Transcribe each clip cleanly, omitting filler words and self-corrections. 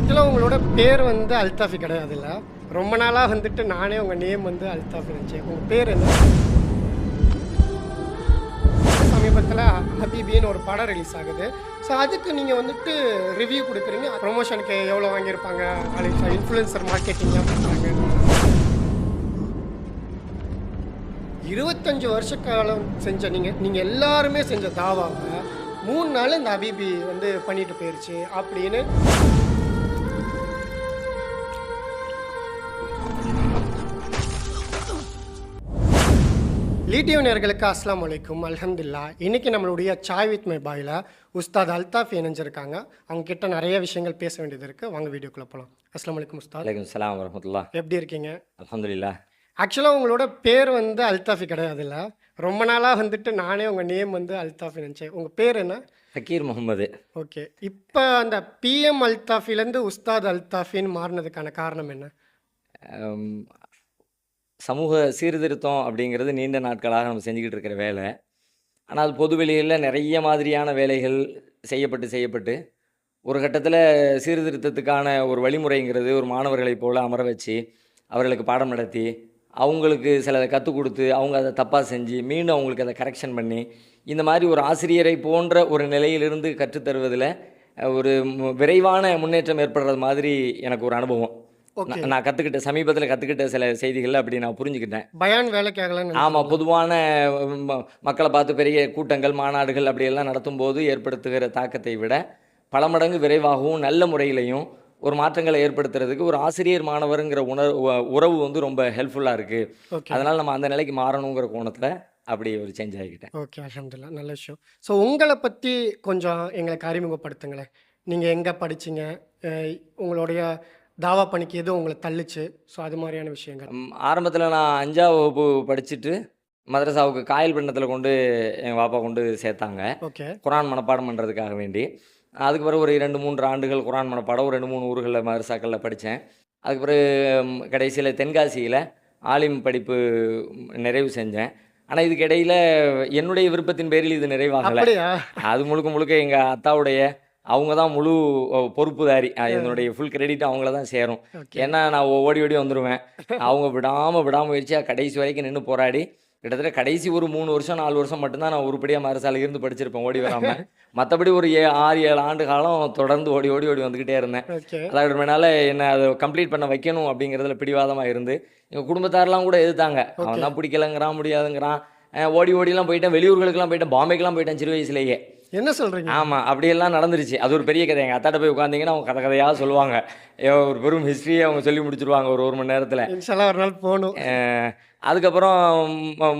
ஆக்சுவலாக உங்களோட பேர் வந்து அல்தாஃபி கிடையாதுல்ல. ரொம்ப நாளாக வந்துட்டு நானே உங்கள் நேம் வந்து அல்தாஃபி நினச்சேன். உங்கள் பேர் என்ன? சமீபத்தில் ஹபீபின்னு ஒரு படம் ரிலீஸ் ஆகுது. ஸோ அதுக்கு நீங்கள் வந்துட்டு ரிவ்யூ கொடுக்குறீங்க. ப்ரொமோஷனுக்கு எவ்வளோ வாங்கியிருப்பாங்க, இன்ஃப்ளூயன்சர் மார்க்கெட்டிங்காக பண்ணுறாங்க. 25 வருஷ காலம் செஞ்ச நீங்கள் எல்லாருமே செஞ்ச தாவாவை 3 நாள் இந்த ஹபீபி வந்து பண்ணிட்டு போயிடுச்சு அப்படின்னு லீடியோ நேயர்களுக்கு அஸ்ஸலாமு அலைக்கும். அல்ஹம்துலில்லாஹ். இன்றைக்கி நம்மளுடைய Sai with my boil Ustad Althafi இணைஞ்சிருக்காங்க. அவங்க கிட்ட நிறைய விஷயங்கள் பேச வேண்டியது இருக்குது. வாங்க வீடியோக்குள்ளே போகலாம். அஸ்ஸலாமு அலைக்கும் உஸ்தாத். வலைக்கும் சலாம் வரஹ்மத்துல்லாஹ். எப்படி இருக்கீங்க? அல்ஹம்துலில்லாஹ். ஆக்சுவலாக உங்களோட பேர் வந்து அல்தாஃபி கிடையாதுல்ல. ரொம்ப நாளாக வந்துட்டு நானே உங்கள் நேம் வந்து அல்தாஃபி நினச்சேன். உங்கள் பேர் என்ன? ஃபக்கீர் முகமது. ஓகே. இப்போ அந்த பிஎம் அல்தாஃபிலேருந்து உஸ்தாத் அல்தாஃபின்னு மாறினதுக்கான காரணம் என்ன? அம், சமூக சீர்திருத்தம் அப்படிங்கிறது நீண்ட நாட்களாக நம்ம செஞ்சுக்கிட்டு இருக்கிற வேலை. ஆனால் அது பொதுவெளியில் நிறைய மாதிரியான வேலைகள் செய்யப்பட்டு ஒரு கட்டத்தில் சீர்திருத்தத்துக்கான ஒரு வழிமுறைங்கிறது ஒரு மாணவர்களைப் போல் அமர வச்சு அவர்களுக்கு பாடம் நடத்தி அவங்களுக்கு சிலதை கற்றுக் கொடுத்து அவங்க அதை தப்பாக செஞ்சு மீண்டும் அவங்களுக்கு அதை கரெக்ஷன் பண்ணி இந்த மாதிரி ஒரு ஆசிரியரை போன்ற ஒரு நிலையிலிருந்து கற்றுத்தருவதில் ஒரு விரைவான முன்னேற்றம் ஏற்படுறது மாதிரி எனக்கு ஒரு அனுபவம். ஓகே. நான் கற்றுக்கிட்ட சமீபத்தில் கற்றுக்கிட்ட சில செய்திகள் அப்படி நான் புரிஞ்சுக்கிட்டேன். பயான் வேலைக்கு ஆகலன்னு ஆமாம், பொதுவான மக்களை பார்த்து பெரிய கூட்டங்கள் மாநாடுகள் அப்படியெல்லாம் நடத்தும் போது ஏற்படுத்துகிற தாக்கத்தை விட பல மடங்கு விரைவாகவும் நல்ல முறையிலையும் ஒரு மாற்றங்களை ஏற்படுத்துறதுக்கு ஒரு ஆசிரியர் மாணவருங்கிற உறவு வந்து ரொம்ப ஹெல்ப்ஃபுல்லாக இருக்குது. ஓகே. அதனால் நம்ம அந்த நிலைக்கு மாறணுங்கிற கோணத்தில் அப்படி ஒரு சேஞ்ச் ஆகிக்கிட்டேன். ஓகே, அல்ஹம்துலில்லாஹ். நல்ல விஷயம். ஸோ உங்களை பற்றி கொஞ்சம் எங்களுக்கு அறிமுகப்படுத்துங்களேன். நீங்கள் எங்கே படிச்சீங்க? உங்களுடைய தாவா பணிக்கு எது உங்களை தள்ளுச்சு? ஸோ அது மாதிரியான விஷயங்கள். ஆரம்பத்தில் நான் 5ஆம் வகுப்பு படிச்சுட்டு மதரசாவுக்கு காயல் பண்ணத்தில் கொண்டு எங்கள் பாப்பா கொண்டு சேர்த்தாங்க, ஓகே. குரான் மனப்பாடம் பண்ணுறதுக்காக வேண்டி. அதுக்கு பிறகு ஒரு 2-3 ஆண்டுகள் குரான் மனப்பாடம் ஒரு 2-3 ஊர்களில் மதரசாக்களில் படித்தேன். அதுக்கு பிறகு கடைசியில் தென்காசியில் ஆலிம் படிப்பு நிறைவு செஞ்சேன். ஆனால் இதுக்கு இடையில் என்னுடைய விருப்பத்தின் பேரில் இது நிறைவாகலை. அப்படியா? அது முழுக்க முழுக்க எங்கள் அத்தாவுடைய அவங்க தான் முழு பொறுப்புதாரி. என்னுடைய ஃபுல் கிரெடிட் அவங்கள தான் சேரும். ஓகே. ஏன்னா நான் ஓடி ஓடி வந்துடுவேன். அவங்க விடாமுயற்சியாக கடைசி வரைக்கும் நின்று போராடி கிட்டத்தட்ட கடைசி ஒரு 3 வருஷம் 4 வருஷம் மட்டும்தான் நான் உருப்படியாக மதரசால இருந்து படிச்சிருப்பேன் ஓடி வராமல். மற்றபடி ஒரு 6-7 ஆண்டு காலம் தொடர்ந்து ஓடி ஓடி ஓடி வந்துக்கிட்டே இருந்தேன். ஓகே. அதாவதுனால என்னை அதை கம்ப்ளீட் பண்ண வைக்கணும் அப்படிங்கிறதுல பிடிவாதமாக இருந்து எங்கள் குடும்பத்தாரெலாம் கூட எதிர்த்தாங்க. அவன் தான் பிடிக்கலங்கிறான், முடியாதுங்கிறான். ஓடி ஓடிலாம் போயிட்டேன், வெளியூர்களுக்கெல்லாம் போயிட்டேன், பாம்பேக்கெல்லாம் போயிட்டேன் சிறு வயசுலேயே. என்ன சொல்கிறீங்க? ஆமாம், அப்படியெல்லாம் நடந்துருச்சு. அது ஒரு பெரிய கதை. எங்கள் அத்தாட்ட போய் உட்காந்திங்கன்னா அவங்க கதையாக சொல்லுவாங்க. ஒரு பெரும் ஹிஸ்ட்ரியை அவங்க சொல்லி முடிச்சிருவாங்க ஒரு 1 மணி நேரத்தில். இன்ஷால்லா ஒரு நாள் போகணும். அதுக்கப்புறம்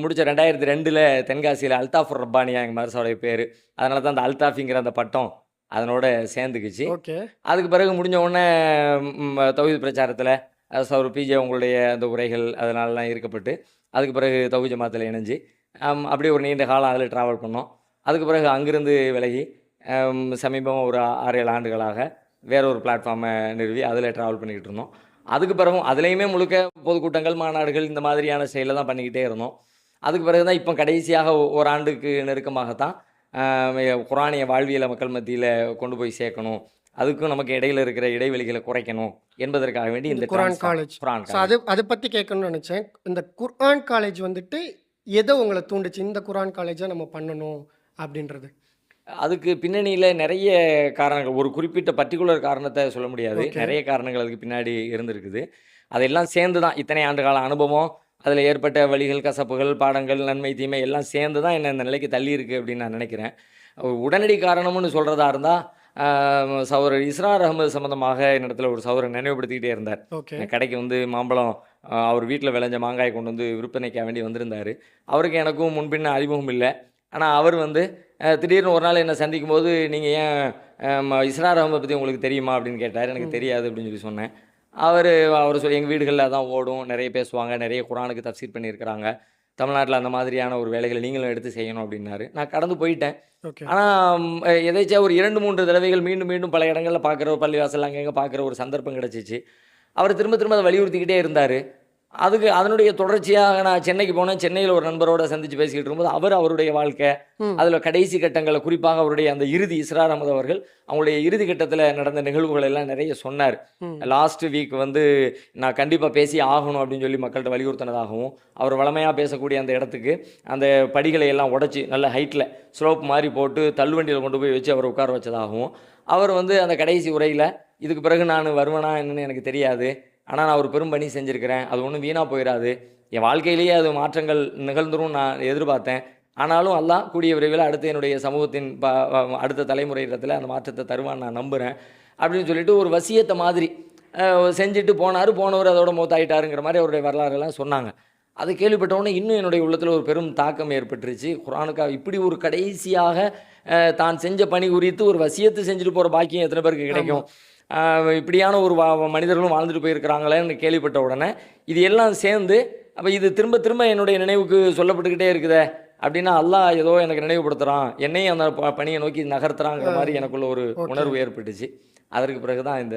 முடித்த 2002 தென்காசியில் அல்தாஃபுர் ரப்பானியா எங்கள் மதரசாவுடைய பேர். அதனால தான் அந்த அல்தாஃபிங்கிற அந்த பட்டம் அதனோட சேர்ந்துக்குச்சு. ஓகே. அதுக்கு பிறகு முடிஞ்ச உடனே தௌஹீத் பிரச்சாரத்தில் ஒரு பிஜே உங்களுடைய அந்த உரைகள் அதனாலலாம் ஈர்க்கப்பட்டு அதுக்கு பிறகு தௌஹீத் ஜமாத்தில் இணைஞ்சு அப்படியே ஒரு நீண்ட காலம் அதில் ட்ராவல் பண்ணோம். அதுக்கு பிறகு அங்கிருந்து விலகி சமீபம் ஒரு 6-7 ஆண்டுகளாக வேற ஒரு பிளாட்ஃபார்மை நிறுவி அதில் ட்ராவல் பண்ணிக்கிட்டு இருந்தோம். அதுக்கு பிறகும் அதுலேயுமே முழுக்க பொதுக்கூட்டங்கள் மாநாடுகள் இந்த மாதிரியான செயலில் தான் பண்ணிக்கிட்டே இருந்தோம். அதுக்கு பிறகு தான் இப்போ கடைசியாக ஒரு ஆண்டுக்கு நெருக்கமாகத்தான் குரானிய வாழ்வியலை மக்கள் மத்தியில் கொண்டு போய் சேர்க்கணும், அதுக்கும் நமக்கு இடையில இருக்கிற இடைவெளிகளை குறைக்கணும் என்பதற்காக வேண்டி இந்த குர்ஆன் காலேஜ். ஸோ அதை பற்றி கேட்கணும்னு நினச்சேன். இந்த குர்ஆன் காலேஜ் வந்துட்டு எதை உங்களை தூண்டுச்சு இந்த குர்ஆன் காலேஜை நம்ம பண்ணணும் அப்படின்றது? அதுக்கு பின்னணியில் நிறைய காரணங்கள், ஒரு குறிப்பிட்ட பர்டிகுலர் காரணத்தை சொல்ல முடியாது. ஓகே. நிறைய காரணங்கள் அதுக்கு பின்னாடி இருந்திருக்குது. அதெல்லாம் சேர்ந்து தான் இத்தனை ஆண்டு கால அனுபவம், அதில் ஏற்பட்ட வழிகள், கசப்புகள், பாடங்கள், நன்மை தீமை எல்லாம் சேர்ந்து தான் என்ன இந்த நிலைக்கு தள்ளி இருக்குது அப்படின்னு நான் நினைக்கிறேன். உடனடி காரணம்னு சொல்கிறதா இருந்தால் சகோதரர் இஸ்ரார் அகமது சம்மந்தமாக என்னிடத்தில் ஒரு சகோதரர் நினைவுபடுத்திக்கிட்டே இருந்தார். ஓகே. கடைக்கு வந்து மாம்பழம் அவர் வீட்டில் விளைஞ்ச மாங்காயை கொண்டு வந்து விற்பனைக்காக வேண்டி வந்திருந்தார். அவருக்கு எனக்கும் முன்பின்ன அறிமுகம் இல்லை. ஆனால் அவர் வந்து திடீர்னு ஒரு நாள் என்னை சந்திக்கும் போது நீங்கள் ஏன் இஸ்ரார் அகமதை பற்றி உங்களுக்கு தெரியுமா அப்படின்னு கேட்டார். எனக்கு தெரியாது அப்படின்னு சொல்லி சொன்னேன். அவர் சொல்லி எங்கள் வீடுகளில் அதான் ஓடும், நிறைய பேசுவாங்க, நிறைய குரானுக்கு தஃப்சீர் பண்ணியிருக்கிறாங்க, தமிழ்நாட்டில் அந்த மாதிரியான ஒரு வேலைகளை நீங்களும் எடுத்து செய்யணும் அப்படின்னாரு. நான் கடந்து போயிட்டேன். ஓகே. ஆனால் எதாச்சும் ஒரு 2-3 தடவைகள் மீண்டும் மீண்டும் பல இடங்களில் பார்க்குற ஒரு பள்ளிவாசல் அங்கே எங்கே பார்க்குற ஒரு சந்தர்ப்பம் கிடச்சிச்சு. அவர் திரும்ப திரும்ப அதை வலியுறுத்திக்கிட்டே இருந்தார். அதுக்கு அதனுடைய தொடர்ச்சியாக நான் சென்னைக்கு போனேன். சென்னையில் ஒரு நண்பரோட சந்தித்து பேசிக்கிட்டு இருக்கும்போது அவருடைய வாழ்க்கை ம். அதில் கடைசி கட்டங்களை, குறிப்பாக அவருடைய அந்த இறுதி, இஸ்ரார் அஹமது அவர்கள் அவங்களுடைய இறுதி கட்டத்தில் நடந்த நிகழ்வுகள் எல்லாம் நிறைய சொன்னார். ம். லாஸ்ட் வீக் வந்து நான் கண்டிப்பாக பேசி ஆகணும் அப்படின்னு சொல்லி மக்கள்கிட்ட வலியுறுத்தினதாகவும், அவர் வளமையாக பேசக்கூடிய அந்த இடத்துக்கு அந்த படிகளை எல்லாம் உடைச்சி நல்ல ஹைட்டில் ஸ்லோப் மாதிரி போட்டு தள்ளுவண்டியில் கொண்டு போய் வச்சு அவரை உட்கார வச்சதாகவும், அவர் வந்து அந்த கடைசி உரையில் இதுக்கு பிறகு நான் வருவேனா என்னன்னு எனக்கு தெரியாது, ஆனால் நான் ஒரு பெரும் பணி செஞ்சுருக்கிறேன், அது ஒன்றும் வீணாக போயிடாது, என் வாழ்க்கையிலேயே அது மாற்றங்கள் நிகழ்ந்துரும் நான் எதிர்பார்த்தேன், ஆனாலும் அல்லாஹ் கூடிய விரைவில் அடுத்து என்னுடைய சமூகத்தின் அடுத்த தலைமுறையிடத்தில் அந்த மாற்றத்தை தருவான்னு நான் நம்புகிறேன் அப்படின்னு சொல்லிட்டு ஒரு வசியத்தை மாதிரி செஞ்சுட்டு போனார். போனவர் அதோட மூத்தாயிட்டாருங்கிற மாதிரி அவருடைய வரலாறுலாம் சொன்னாங்க. அதை கேள்விப்பட்டவுடனே இன்னும் என்னுடைய உள்ளத்தில் ஒரு பெரும் தாக்கம் ஏற்பட்டுருச்சு. குர்ஆனுக்காக இப்படி ஒரு கடைசியாக தான் செஞ்ச பணி குறித்து ஒரு வசியத்தை செஞ்சுட்டு போகிற பாக்கியம் எத்தனை பேருக்கு கிடைக்கும்? இப்படியான ஒரு மனிதர்களும் வாழ்ந்துட்டு போயிருக்கிறாங்களேன்னு கேள்விப்பட்ட உடனே இது எல்லாம் சேர்ந்து அப்போ இது திரும்ப திரும்ப என்னுடைய நினைவுக்கு சொல்லப்பட்டுக்கிட்டே இருக்குதே அப்படின்னா, அல்லாஹ் ஏதோ எனக்கு நினைவுபடுத்துகிறான், என்னையும் அந்த பணியை நோக்கி நகர்த்துறாங்கிற மாதிரி எனக்குள்ள ஒரு உணர்வு ஏற்பட்டுச்சு. அதற்கு பிறகு தான் இந்த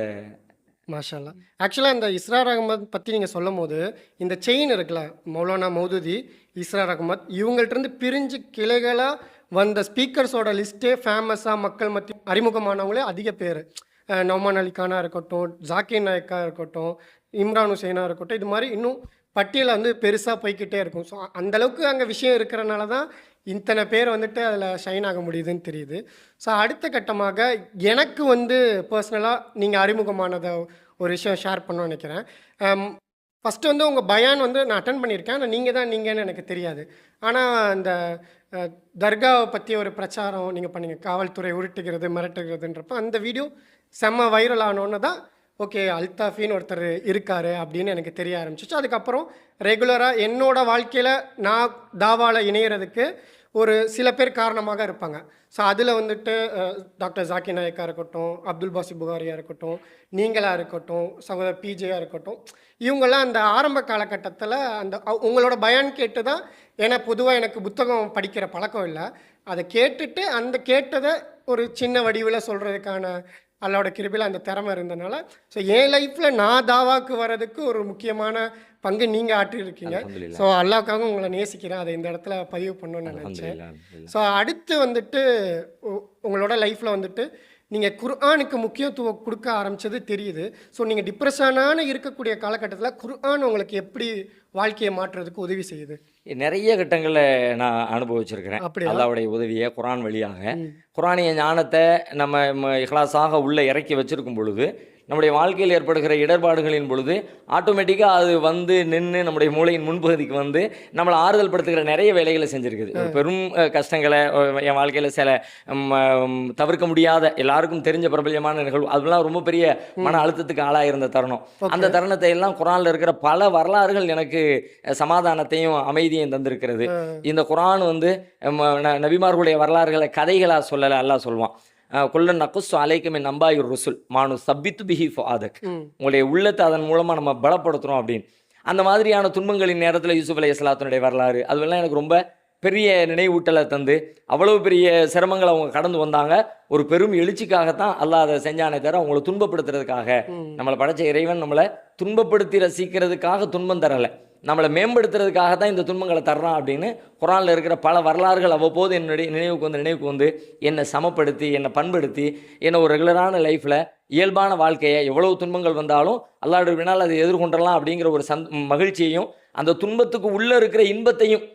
மாஷா அல்லாஹ். ஆக்சுவலாக இந்த இஸ்ரார் அகமது பற்றி நீங்கள் சொல்லும் போது இந்த செயின் இருக்குல்ல, மௌலானா மௌதூதி, இஸ்ரார் அகமத், இவங்கள்ட்ட பிரிஞ்சு கிளைகளாக வந்த ஸ்பீக்கர்ஸோட லிஸ்ட்டே ஃபேமஸாக மக்கள் மத்தி அறிமுகமானவங்களே அதிக பேர். நொமான் அலி கானா இருக்கட்டும், ஜாக்கிர் நாயக்கா இருக்கட்டும், இம்ரான் ஹுசைனா இருக்கட்டும், இது மாதிரி இன்னும் பட்டியலை வந்து பெருசாக போய்கிட்டே இருக்கும். ஸோ அந்தளவுக்கு அங்கே விஷயம் இருக்கிறனால தான் இத்தனை பேர் வந்துட்டு அதில் ஷைன் ஆக முடியுதுன்னு தெரியுது. ஸோ அடுத்த கட்டமாக எனக்கு வந்து பர்சனலாக நீங்கள் அறிமுகமானதை ஒரு விஷயம் ஷேர் பண்ணணும்னு நினைக்கிறேன். ஃபஸ்ட்டு வந்து உங்கள் பயான் வந்து நான் அட்டன் பண்ணியிருக்கேன், ஆனால் நீங்கள் தான் நீங்கன்னு எனக்கு தெரியாது. ஆனால் அந்த தர்காவை பற்றி ஒரு பிரச்சாரம் நீங்கள் பண்ணீங்க, காவல்துறை உருட்டுகிறது மிரட்டுகிறதுன்றப்ப அந்த வீடியோ செம்ம வைரல் ஆனோன்னு தான் ஓகே அல்தாஃபின்னு ஒருத்தர் இருக்கார் அப்படின்னு எனக்கு தெரிய ஆரம்பிச்சிச்சு. அதுக்கப்புறம் ரெகுலராக என்னோடய வாழ்க்கையில் நான் தாவாவில் இணையிறதுக்கு ஒரு சில பேர் காரணமாக இருப்பாங்க. ஸோ அதில் வந்துட்டு டாக்டர் ஜாக்கிர் நாயக்கா இருக்கட்டும், அப்துல் பாசி புகாரியாக இருக்கட்டும், நீங்களாக இருக்கட்டும், சகோதரர் பிஜேயாக இருக்கட்டும், இவங்கெல்லாம் அந்த ஆரம்ப காலகட்டத்தில் அந்த உங்களோட பயான் கேட்டு தான், ஏன்னா பொதுவாக எனக்கு புத்தகம் படிக்கிற பழக்கம் இல்லை, அதை கேட்டுட்டு அந்த கேட்டதை ஒரு சின்ன வடிவில் சொல்கிறதுக்கான அல்லாவோட கிருபையில் அந்த திறமை இருந்தனால ஸோ என் லைஃப்பில் நான் தாவாக்கு வர்றதுக்கு ஒரு முக்கியமான பங்கு நீங்கள் ஆற்றிருக்கீங்க. ஸோ அல்லாவுக்காக உங்களை நேசிக்கிறேன், அதை இந்த இடத்துல பதிவு பண்ணணும்னு நினச்சேன். ஸோ அடுத்து வந்துட்டு உங்களோட லைஃப்பில் வந்துட்டு நீங்கள் குர்ஆனுக்கு முக்கியத்துவம் கொடுக்க ஆரம்பித்தது தெரியுது. ஸோ நீங்கள் டிப்ரெஷனான இருக்கக்கூடிய காலகட்டத்தில் குர்ஆன் உங்களுக்கு எப்படி வாழ்க்கையை மாற்றுறதுக்கு உதவி செய்யுது? நிறைய கட்டங்களில் நான் அனுபவிச்சிருக்கிறேன் அல்லாஹ்வுடைய உதவியை குர்ஆன் வழியாக. குர்ஆனிய ஞானத்தை நம்ம இஹ்லாஸாக உள்ளே இறக்கி வச்சிருக்கும் பொழுது, நம்முடைய வாழ்க்கையில் ஏற்படுகிற இடர்பாடுகளின் பொழுது ஆட்டோமேட்டிக்காக அது வந்து நின்று நம்முடைய மூளையின் முன்பகுதிக்கு வந்து நம்மளை ஆறுதல் படுத்துகிற நிறைய வேலைகளை செஞ்சுருக்குது. ஒரு பெரும் கஷ்டங்களை என் வாழ்க்கையில் சில தவிர்க்க முடியாத எல்லாருக்கும் தெரிஞ்ச பிரபல்யமான நிகழ்வு, அதெல்லாம் ரொம்ப பெரிய மன அழுத்தத்துக்கு ஆளாயிருந்த தருணம். அந்த தருணத்தை எல்லாம் குர்ஆனில் இருக்கிற பல வரலாறுகள் எனக்கு சமாதானத்தையும் அமைதியையும் தந்திருக்கிறது. இந்த குர்ஆன் வந்து நபிமார்களுடைய வரலாறுகளை கதைகளாக சொல்லலை, அல்லாஹ் சொல்லுவான், குல்லன் நகுஸ்ஸு அலைக்க மின் அம்பாயிர் ருசுல் மானு சப்பித்து பிஹி ஃபுஆதக், உங்களுடைய உள்ளத்தை அதன் மூலமாக நம்ம பலப்படுத்துகிறோம் அப்படின்னு. அந்த மாதிரியான துன்பங்களின் நேரத்தில் யூசுப் அலைஹிஸ்ஸலாத்தினுடைய வரலாறு அதுவெல்லாம் எனக்கு ரொம்ப பெரிய நினைவூட்டலை தந்து, அவ்வளவு பெரிய சிரமங்களை அவங்க கடந்து வந்தாங்க. ஒரு பெரும் எழுச்சிக்காகத்தான் அல்லாஹ் அதை செஞ்சானே தவிர அவங்களை துன்பப்படுத்துறதுக்காக, நம்மளை படைச்ச இறைவன் நம்மளை துன்பப்படுத்தி ரசிக்கிறதுக்காக துன்பம் தரலை, நம்மளை மேம்படுத்துறதுக்காக தான் இந்த துன்பங்களை தர்றான் அப்படின்னு குர்ஆனில் இருக்கிற பல வரலாறுகள் அவ்வப்போது என்னுடைய நினைவுக்கு வந்து என்னை சமப்படுத்தி, என்னை பண்படுத்தி, என்னை ஒரு ரெகுலரான லைஃப்பில் இயல்பான வாழ்க்கையை எவ்வளவு துன்பங்கள் வந்தாலும் அல்லாஹ்வுடைய வினால் அதை எதிர்கொண்டலாம் அப்படிங்கிற ஒரு மகிழ்ச்சியையும், அந்த துன்பத்துக்கு உள்ளே இருக்கிற இன்பத்தையும்,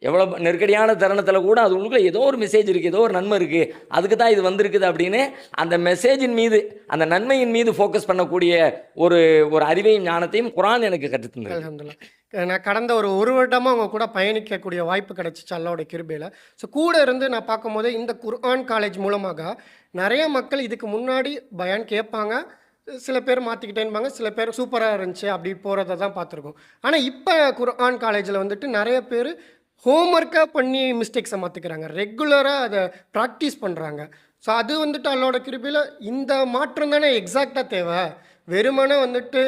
எவ்வளோ நெருக்கடியான தருணத்தில் கூட அது உள்ளுக்குள்ள ஏதோ ஒரு மெசேஜ் இருக்குது, ஏதோ ஒரு நன்மை இருக்குது, அதுக்கு தான் இது வந்திருக்குது அப்படின்னு அந்த மெசேஜின் மீது, அந்த நன்மையின் மீது ஃபோக்கஸ் பண்ணக்கூடிய ஒரு அறிவையும் ஞானத்தையும் குர்ஆன் எனக்கு கற்றுத்தந்தது. அல்ஹம்துலில்லாஹ். நான் கடந்த ஒரு வருடமாக அவங்க கூட பயணிக்கக்கூடிய வாய்ப்பு கிடைச்சிச்சு அல்லாஹ்வுடைய கிருபையில். ஸோ கூட இருந்து நான் பார்க்கும்போது இந்த குர்ஆன் காலேஜ் மூலமாக நிறைய மக்கள் இதுக்கு முன்னாடி பயான் கேட்பாங்க, சில பேர் மாற்றிக்கிட்டேன்பாங்க, சில பேர் சூப்பராக இருந்துச்சு அப்படி போகிறத தான் பார்த்துருக்கோம். ஆனால் இப்போ குர்ஆன் காலேஜில் வந்துட்டு நிறைய பேர் ஹோம்ஒர்க்காக பண்ணி மிஸ்டேக்ஸை மாற்றிக்கிறாங்க, ரெகுலராக அதை ப்ராக்டிஸ் பண்ணுறாங்க. ஸோ அது வந்துட்டு அல்லாஹ்வோட கிருபையில் இந்த மாற்றம் தானே எக்ஸாக்டாக தேவை. வெறுமனே வந்துட்டு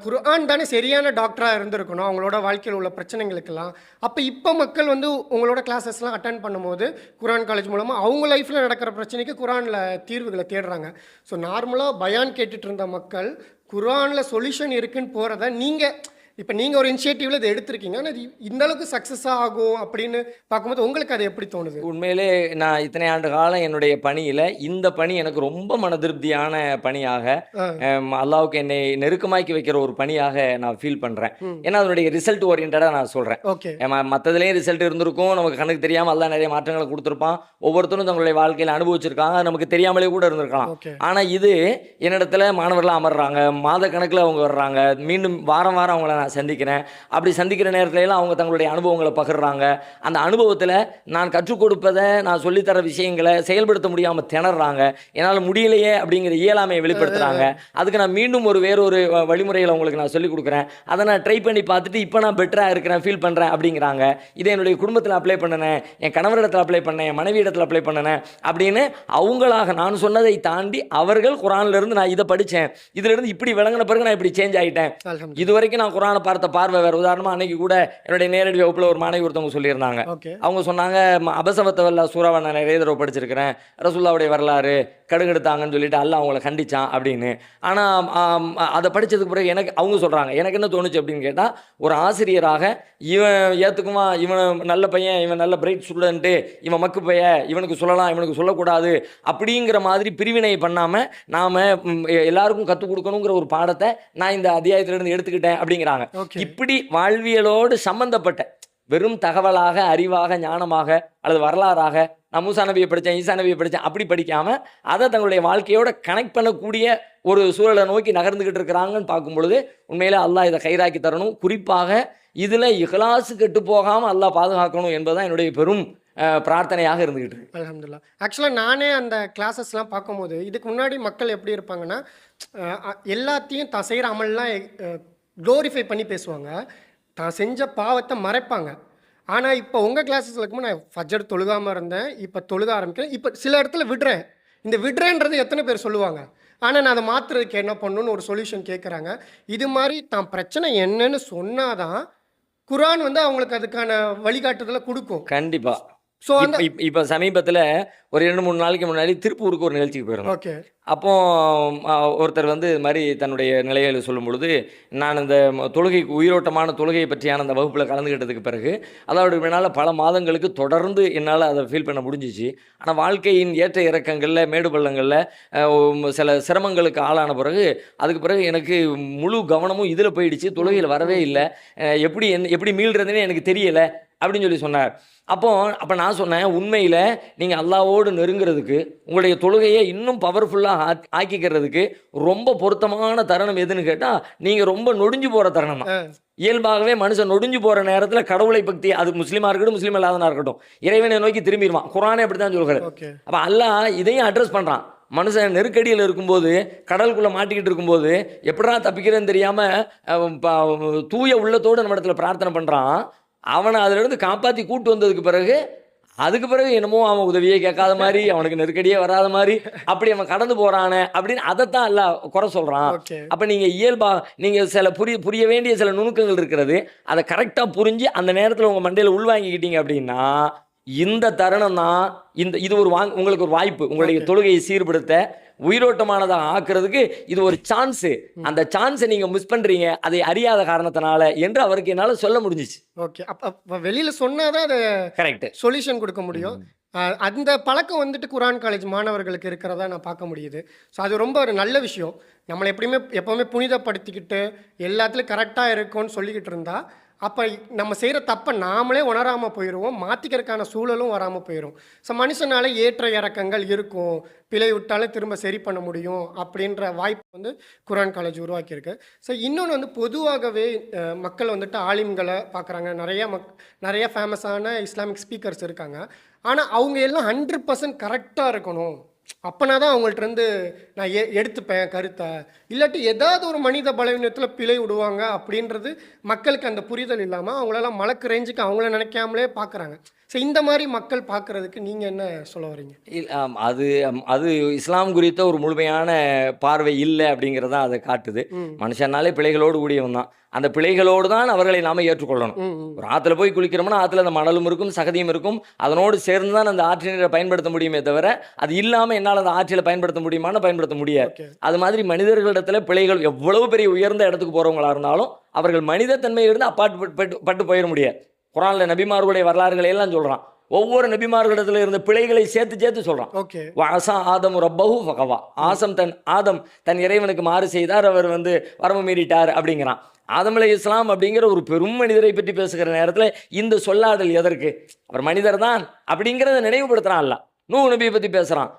குர்ஆன் தானே சரியான டாக்டராக இருந்திருக்கணும் அவங்களோட வாழ்க்கையில் உள்ள பிரச்சனைகளுக்கெல்லாம். அப்போ இப்போ மக்கள் வந்து உங்களோட கிளாஸஸ்லாம் அட்டன் பண்ணும்போது குர்ஆன் காலேஜ் மூலமாக அவங்க லைஃப்பில் நடக்கிற பிரச்சனைக்கு குர்ஆனில் தீர்வுகளை தேடுறாங்க. ஸோ நார்மலாக பயான் கேட்டுட்டு இருந்த மக்கள் குர்ஆனில் சொல்யூஷன் இருக்குன்னு போகிறத நீங்கள் இப்போ நீங்கள் ஒரு இனிஷியேட்டிவ்ல இதை எடுத்திருக்கீங்க, ஆனால் இந்த அளவுக்கு சக்ஸஸாக ஆகும் அப்படின்னு பார்க்கும்போது உங்களுக்கு அது எப்படி தோணுது? உண்மையிலே நான் இத்தனை ஆண்டு காலம் என்னுடைய பணியில் இந்த பணி எனக்கு ரொம்ப மன திருப்தியான பணியாக, ஆ. அல்லாவுக்கு என்னை நெருக்கமாக்கி வைக்கிற ஒரு பணியாக நான் ஃபீல் பண்ணுறேன். ம். ஏன்னா அதனுடைய ரிசல்ட் ஓரியன்டாக நான் சொல்கிறேன். ஓகே. மற்றதுலேயும் ரிசல்ட் இருந்திருக்கும், நமக்கு கண்ணுக்கு தெரியாமல் அல்லாஹ் நிறைய மாற்றங்களை கொடுத்துருப்பான். ஒவ்வொருத்தரும் தங்களுடைய வாழ்க்கையில் அனுபவிச்சிருக்காங்க, அது நமக்கு தெரியாமலே கூட இருந்திருக்கலாம். ஓகே. ஆனால் இது என்னிடத்துல மாணவர்களாக அமர்றாங்க, மாத கணக்கில் அவங்க வர்றாங்க, மீண்டும் வாரம் வாரம் அவங்கள நான் சந்திக்கிறேன். அப்படி சந்திக்கிற நேரத்துல எல்லாம் அவங்க தங்களுடைய அனுபவங்களை பகிர்றாங்க. அந்த அனுபவத்தில் நான் கற்றுக் கொடுப்பதை, நான் சொல்லித்தர விஷயங்களை செயல்படுத்த முடியாமல் திணறாங்க, என்னால் முடியலையே அப்படிங்கிற இயலாமையை வெளிப்படுத்துகிறாங்க. அதுக்கு நான் மீண்டும் வேறொரு வழிமுறைகளை உங்களுக்கு நான் சொல்லிக் கொடுக்குறேன், அதை நான் ட்ரை பண்ணி பார்த்துட்டு இப்போ நான் பெட்டராக இருக்கிறேன், ஃபீல் பண்ணுறேன் அப்படிங்கிறாங்க. இதை என்னுடைய குடும்பத்தில் அப்ளை பண்ணினேன், என் கணவரிடத்தில் அப்ளை பண்ணேன், என் மனைவி இடத்துல அப்ளை பண்ணினேன் அப்படின்னு அவங்களாக நான் சொன்னதை தாண்டி அவர்கள் குரான்லேருந்து நான் இதை படித்தேன், இதிலிருந்து இப்படி விளங்கின பிறகு நான் இப்படி சேஞ்ச் ஆகிட்டேன். அல்ஹம்துலில்லாஹ். இது வரைக்கும் நான் குரானை பார்த்த பார்வை வேறு. உதாரணமாக அன்னைக்கு கூட என்னுடைய நேரடி வகுப்பில் ஒரு மாணவி ஒருத்தவங்க சொல்லியிருந்தாங்க. ஓகே. அவங்க சொன்னாங்க, அபசவத்தவல்லா சூறாவை நான் நிறைய தடவை படிச்சிருக்கிறேன், ரசூல்லாவுடைய வரலாறு கடுகெடுத்தாங்கன்னு சொல்லிட்டு அல்லாஹ் அவங்கள கண்டிச்சான் அப்படின்னு. ஆனால் அதை படித்ததுக்கு பிறகு எனக்கு அவங்க சொல்கிறாங்க, எனக்கு என்ன தோணுச்சு அப்படின்னு கேட்டால், ஒரு ஆசிரியராக இவன் ஏற்றுக்குமா, இவன் நல்ல பையன், இவன் நல்ல பிரைட் ஸ்டூடெண்ட்டு, இவன் மக்கு பையன், இவனுக்கு சொல்லலாம் இவனுக்கு சொல்லக்கூடாது அப்படிங்கிற மாதிரி பிரிவினை பண்ணாமல் நாம் எல்லாருக்கும் கற்றுக் கொடுக்கணுங்கிற ஒரு பாடத்தை நான் இந்த அத்தியாயத்திலிருந்து எடுத்துக்கிட்டேன் அப்படிங்கிறாங்க. ஓகே. இப்படி வாழ்வியலோடு சம்பந்தப்பட்ட வெறும் தகவலாக, அறிவாக, ஞானமாக அல்லது வரலாறாக, நான் மூசா நபியை படித்தேன், ஈசா நபியை படித்தேன் அப்படி படிக்காமல் அதை தங்களுடைய வாழ்க்கையோட கனெக்ட் பண்ணக்கூடிய ஒரு சூழலை நோக்கி நகர்ந்துக்கிட்டு இருக்கிறாங்கன்னு பார்க்கும் பொழுது உண்மையிலே அல்லாஹ் இதை கைராக்கி தரணும். குறிப்பாக இதில் இஹ்லாசு கெட்டு போகாமல் அல்லாஹ் பாதுகாக்கணும் என்பதுதான் என்னுடைய பெரும் பிரார்த்தனையாக இருந்துக்கிட்டு இருக்கு. அல்ஹம்துலில்லாஹ். ஆக்சுவலாக நானே அந்த கிளாஸஸ்லாம் பார்க்கும்போது இதுக்கு முன்னாடி மக்கள் எப்படி இருப்பாங்கன்னா, எல்லாத்தையும் தான் செய்கிற அமல்லாம் க்ளோரிஃபை பண்ணி பேசுவாங்க, தான் செஞ்ச பாவத்தை மறைப்பாங்க. ஆனால் இப்போ உங்கள் கிளாஸஸில் இருக்கும்போது நான் ஃபஜ்ர் தொழுகாமல் இருந்தேன், இப்போ தொழுக ஆரம்பிக்கிறேன், இப்போ சில இடத்துல விடுறேன். இந்த விடுறேன்றது எத்தனை பேர் சொல்லுவாங்க? ஆனால் நான் அதை மாற்றுறதுக்கு என்ன பண்ணணும்னு ஒரு சொல்யூஷன் கேட்குறாங்க. இது மாதிரி தான் பிரச்சனை என்னன்னு சொன்னாதான் குர்ஆன் வந்து அவங்களுக்கு அதுக்கான வழிகாட்டுதலை கொடுக்கும். கண்டிப்பாக. ஸோ அந்த இப்போ சமீபத்தில் ஒரு 2-3 நாளைக்கு முன்னாடி திருப்பூருக்கு ஒரு நிகழ்ச்சிக்கு போயிருந்தோம். ஓகே. அப்போ ஒருத்தர் வந்து இது மாதிரி தன்னுடைய நிலைகளை சொல்லும் பொழுது, நான் இந்த தொழுகைக்கு உயிரோட்டமான தொழுகையை பற்றியான அந்த வகுப்பில் கலந்துக்கிட்டதுக்கு பிறகு அதோட என்னால் பல மாதங்களுக்கு தொடர்ந்து என்னால் அதை ஃபீல் பண்ண முடிஞ்சிச்சு. ஆனால் வாழ்க்கையின் ஏற்ற இறக்கங்களில், மேடு பள்ளங்களில் சில சிரமங்களுக்கு ஆளான பிறகு அதுக்கு பிறகு எனக்கு முழு கவனமும் இதில் போயிடுச்சு, தொழுகையில் வரவே இல்லை, எப்படி மீள்றதுன்னு எனக்கு தெரியலை அப்படின்னு சொல்லி சொன்னார். அப்போ நான் சொன்னேன், உண்மையில் நீங்கள் அல்லாஹ்வோடு நெருங்கிறதுக்கு, உங்களுடைய தொழுகையை இன்னும் பவர்ஃபுல்லாக ஆக்கிக்கிறதுக்கு ரொம்ப பொருத்தமான தருணம் எதுன்னு கேட்டால் நீங்கள் ரொம்ப நொடிஞ்சு போகிற தருணம் தான். இயல்பாகவே மனுஷன் நொடிஞ்சு போகிற நேரத்தில் கடவுளை பக்தி, அது முஸ்லீமாக இருக்கட்டும் முஸ்லீம் இல்லாதனா இருக்கட்டும், இறைவனை நோக்கி திரும்பிடுவான். குர்ஆனே அப்படி தான் சொல்கிறார். ஓகே. அப்போ அல்லாஹ் இதையும் அட்ரஸ் பண்ணுறான். மனுஷன் நெருக்கடியில் இருக்கும்போது, கடலுக்குள்ளே மாட்டிக்கிட்டு இருக்கும்போது எப்படா தப்பிக்கிறேன்னு தெரியாமல் தூய உள்ளத்தோடு நம்ம இடத்துல பிரார்த்தனை பண்ணுறான். அவனை அதிலிருந்து காப்பாற்றி கூட்டு வந்ததுக்கு பிறகு அதுக்கு பிறகு என்னமோ அவன் உதவியே கேட்காத மாதிரி, அவனுக்கு நெருக்கடியே வராத மாதிரி அப்படி அவன் கடந்து போகிறானே அப்படின்னு அதைத்தான் எல்லாம் குறை சொல்கிறான். ஓகே. அப்போ நீங்கள் சில புரிய வேண்டிய சில நுணுக்கங்கள் இருக்கிறது, அதை கரெக்டாக புரிஞ்சு அந்த நேரத்தில் உங்கள் மண்டையில் உள்வாங்கிக்கிட்டீங்க அப்படின்னா இந்த தருணம் தான் இது உங்களுக்கு ஒரு வாய்ப்பு, உங்களுடைய தொழுகையை சீர்படுத்த, உயிரோட்டமானதாக ஆக்குறதுக்கு இது ஒரு சான்ஸு. அந்த சான்ஸை நீங்கள் மிஸ் பண்ணுறீங்க, அதை அறியாத காரணத்தினால என்று அவருக்கு என்னால் சொல்ல முடிஞ்சிச்சு. ஓகே. அப்போ வெளியில் சொன்னால் தான் அதை கரெக்ட் சொல்யூஷன் கொடுக்க முடியும். அந்த பழக்கம் வந்துட்டு குர்ஆன் காலேஜ் மாணவர்களுக்கு இருக்கிறதா நான் பார்க்க முடியுது. ஸோ அது ரொம்ப ஒரு நல்ல விஷயம். நம்மளை எப்போவுமே புனிதப்படுத்திக்கிட்டு எல்லாத்துலேயும் கரெக்டாக இருக்கும்னு சொல்லிக்கிட்டு இருந்தா அப்போ நம்ம செய்கிற தப்பை நாமளே உணராமல் போயிடுவோம், மாற்றிக்கிறதுக்கான சூழலும் வராமல் போயிடும். ஸோ மனுஷனால ஏற்ற இறக்கங்கள் இருக்கும், பிழை விட்டாலே திரும்ப சரி பண்ண முடியும் அப்படின்ற வாய்ப்பு வந்து குர்ஆன் காலேஜ் உருவாக்கியிருக்கு. ஸோ இன்னொன்று வந்து பொதுவாகவே மக்கள் வந்துட்டு ஆலிம்களை பார்க்குறாங்க, நிறைய ஃபேமஸான இஸ்லாமிக் ஸ்பீக்கர்ஸ் இருக்காங்க. ஆனால் அவங்க எல்லாம் 100% கரெக்டாக இருக்கணும், அப்போனா தான் அவங்கள்ட்ட நான் எடுத்துப்பேன் கருத்தை, இல்லாட்டி ஏதாவது ஒரு மனித பலவீனத்தில் பிழை விடுவாங்க அப்படின்றது மக்களுக்கு அந்த புரிதல் இல்லாமல் அவங்களெல்லாம் மலக்கு ரேஞ்சுக்கு அவங்கள நினைக்காமலே பார்க்குறாங்க. ஸோ இந்த மாதிரி மக்கள் பார்க்குறதுக்கு நீங்கள் என்ன சொல்ல வரீங்க? அது இஸ்லாம் குறித்த ஒரு முழுமையான பார்வை இல்லை அப்படிங்கிறதான் அதை காட்டுது. மனுஷனாலே பிழைகளோடு கூடியவன் தான். அந்த பிழைகளோடு தான் அவர்களை நாம ஏற்றுக்கொள்ளணும். ம், ம். ஒரு ஆற்றுல போய் குளிக்கிறோம்னா ஆற்றுல அந்த மணலும் இருக்கும், சகதியும் இருக்கும். அதனோடு சேர்ந்து தான் அந்த ஆற்று நீரை பயன்படுத்த முடியுமே தவிர அது இல்லாமல் என்னால் அந்த ஆற்றில பயன்படுத்த முடியுமான்னு பயன்படுத்த முடியாது. ஓகே. அது மாதிரி மனிதர்களிடத்துல பிழைகள் எவ்வளவு பெரிய உயர்ந்த இடத்துக்கு போறவங்களா இருந்தாலும் அவர்கள் மனித தன்மையிலிருந்து பட்டு போயிட முடியாது. குர்ஆன்ல நபிமார்களுடைய வரலாறுகளை எல்லாம் சொல்றான். ஒவ்வொரு நபிமார்களிடத்துல இருந்த பிழைகளை சேர்த்து சேர்த்து சொல்றான். ஓகே. வாசா ஆதம் ரப்பஹு ஃபகவா. ஆதம் தன் இறைவனுக்கு மாறு செய்தார், அவர் வரம்பு மீறிட்டார் அப்படிங்கிறான். ஆதம் அலைஹிஸ்ஸலாம் அப்படிங்கிற ஒரு பெரும் மனிதரை பற்றி பேசுகிற நேரத்தில் இந்த சொல்லாடல் எதற்கு? அவர் மனிதர் தான் அப்படிங்கிறத நினைவுபடுத்துறான் அல்லாஹ். நூஹ் நபியை பற்றி பேசுகிறான்.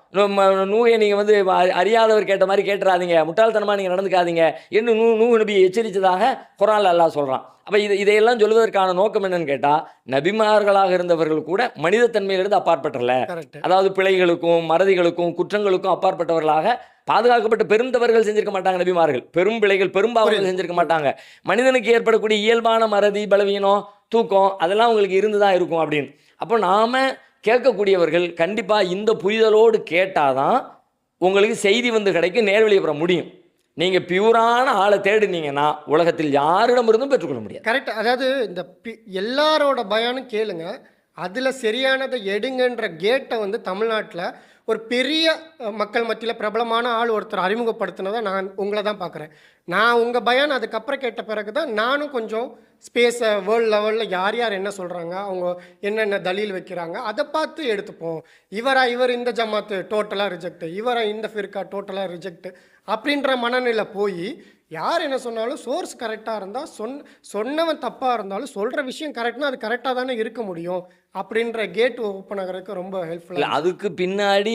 நூஹை நீங்கள் அறியாதவர் கேட்ட மாதிரி கேட்டுறாதீங்க, முட்டாள்தனமாக நீங்கள் நடந்துக்காதீங்க என்று நூஹ் நபியை எச்சரித்ததாக குர்ஆன்ல அல்லாஹ் சொல்கிறான். அப்போ இதையெல்லாம் சொல்வதற்கான நோக்கம் என்னன்னு கேட்டால், நபிமார்களாக இருந்தவர்கள் கூட மனிதத்தன்மையிலிருந்து அப்பாற்பட்டல, கரெக்ட். அதாவது பிழைகளுக்கும் மறதிகளுக்கும் குற்றங்களுக்கும் அப்பாற்பட்டவர்களாக பாதுகாக்கப்பட்ட பெரும் தவறுகள் செஞ்சிருக்க மாட்டாங்க நபிமார்கள். பெரும் பிழைகள் பெரும்பாவங்கள் செஞ்சிருக்க மாட்டாங்க. மனிதனுக்கு ஏற்படக்கூடிய இயல்பான மறதி, பலவீனம், தூக்கம் அதெல்லாம் உங்களுக்கு இருந்து தான் இருக்கும் அப்படின்னு. அப்போ நாம கேட்கக்கூடியவர்கள் கண்டிப்பாக இந்த புரிதலோடு கேட்டாதான் உங்களுக்கு செய்தி கிடைக்கும், நேர்வழியை பெற முடியும். நீங்கள் பியூரான ஆளை தேடினீங்கன்னா உலகத்தில் யாரிடமிருந்தும் பெற்றுக்கொள்ள முடியாது. கரெக்ட். அதாவது இந்த எல்லாரோட பயானும் கேளுங்க, அதில் சரியானதை எடுங்கன்ற கேட்டை தமிழ்நாட்டில் ஒரு பெரிய மக்கள் மத்தியில் பிரபலமான ஆள் ஒருத்தர் அறிமுகப்படுத்தினதை நான் உங்களை தான் பார்க்குறேன். நான் உங்கள் பயான் அதுக்கப்புறம் கேட்ட பிறகு தான் நானும் கொஞ்சம் ஸ்பேஸை வேர்ல்டு லெவலில் யார் யார் என்ன சொல்கிறாங்க, அவங்க என்னென்ன தலீல் வைக்கிறாங்க அதை பார்த்து எடுத்துப்போம். இவர் இந்த ஜமாத்து டோட்டலாக ரிஜெக்ட், இந்த ஃபிர்கா டோட்டலாக ரிஜெக்ட் அப்படின்ற மனநிலை போய் யார் என்ன சொன்னாலும் சோர்ஸ் கரெக்டாக இருந்தால் சொன்னவன் தப்பாக இருந்தாலும் சொல்கிற விஷயம் கரெக்ட்னா அது கரெக்டாக தானே இருக்க முடியும் அப்படின்ற கேட் ஓப்பன் ஆகிறதுக்கு ரொம்ப ஹெல்ப்ஃபுல்லாக. அதுக்கு பின்னாடி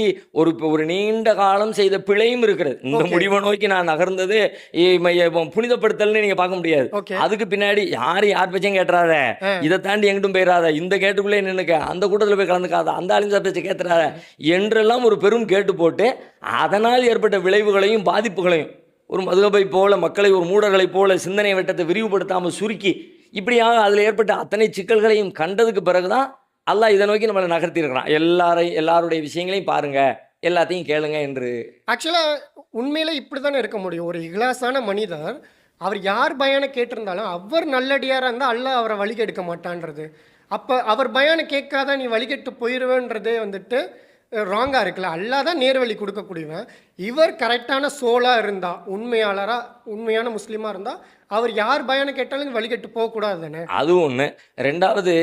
ஒரு நீண்ட காலம் செய்த பிழையும் இருக்கிறது. இந்த முடிவை நோக்கி நான் நகர்ந்தது புனிதப்படுத்தல்னு நீங்க பார்க்க முடியாது. அதுக்கு பின்னாடி யார் பச்சையும் கேட்டுறாத, இதை தாண்டி எங்கிட்டும் போயிடாத, இந்த கேட்டுக்குள்ளே நின்னுக்க, அந்த கூட்டத்தில் போய் கலந்துக்காத, அந்த ஆளுங்க பேச்சை கேட்டுறாத என்றெல்லாம் ஒரு பெரும் கேட்டு போட்டு அதனால் ஏற்பட்ட விளைவுகளையும் பாதிப்புகளையும் ஒரு மதுகபை போல மக்களை ஒரு மூடர்களை போல சிந்தனை வட்டத்தை விரிவுபடுத்தாமல் சுருக்கி இப்படியாக அதில் ஏற்பட்ட அத்தனை சிக்கல்களையும் கண்டதுக்கு பிறகுதான் அல்லாஹ் இதை நோக்கி நம்மளை நகர்த்திருக்கிறான். எல்லாருடைய விஷயங்களையும் பாருங்க, எல்லாத்தையும் கேளுங்க என்று. ஆக்சுவலாக உண்மையில இப்படி தானே இருக்க முடியும். ஒரு இஹ்லாஸான மனிதர் அவர் யார் பயானை கேட்டிருந்தாலும் அவர் நல்லடியாராக இருந்தால் அல்லாஹ் அவரை வழிகெடுக்க மாட்டான்றது. அப்போ அவர் பயானை கேட்காத நீ வழிகெட்டு போயிடுவேன்றதே ராங்காக இருக்குல்ல. அல்லாஹ் தான் நேர்வழி கொடுக்கக்கூடியவன். இவர் கரெக்டான சோலாக இருந்தால், உண்மையான முஸ்லீமாக இருந்தால் அவர் யார் பயானை கேட்டாலும் வழிகட்டு போகக்கூடாது தானே. அது ஒன்று. ரெண்டாவது,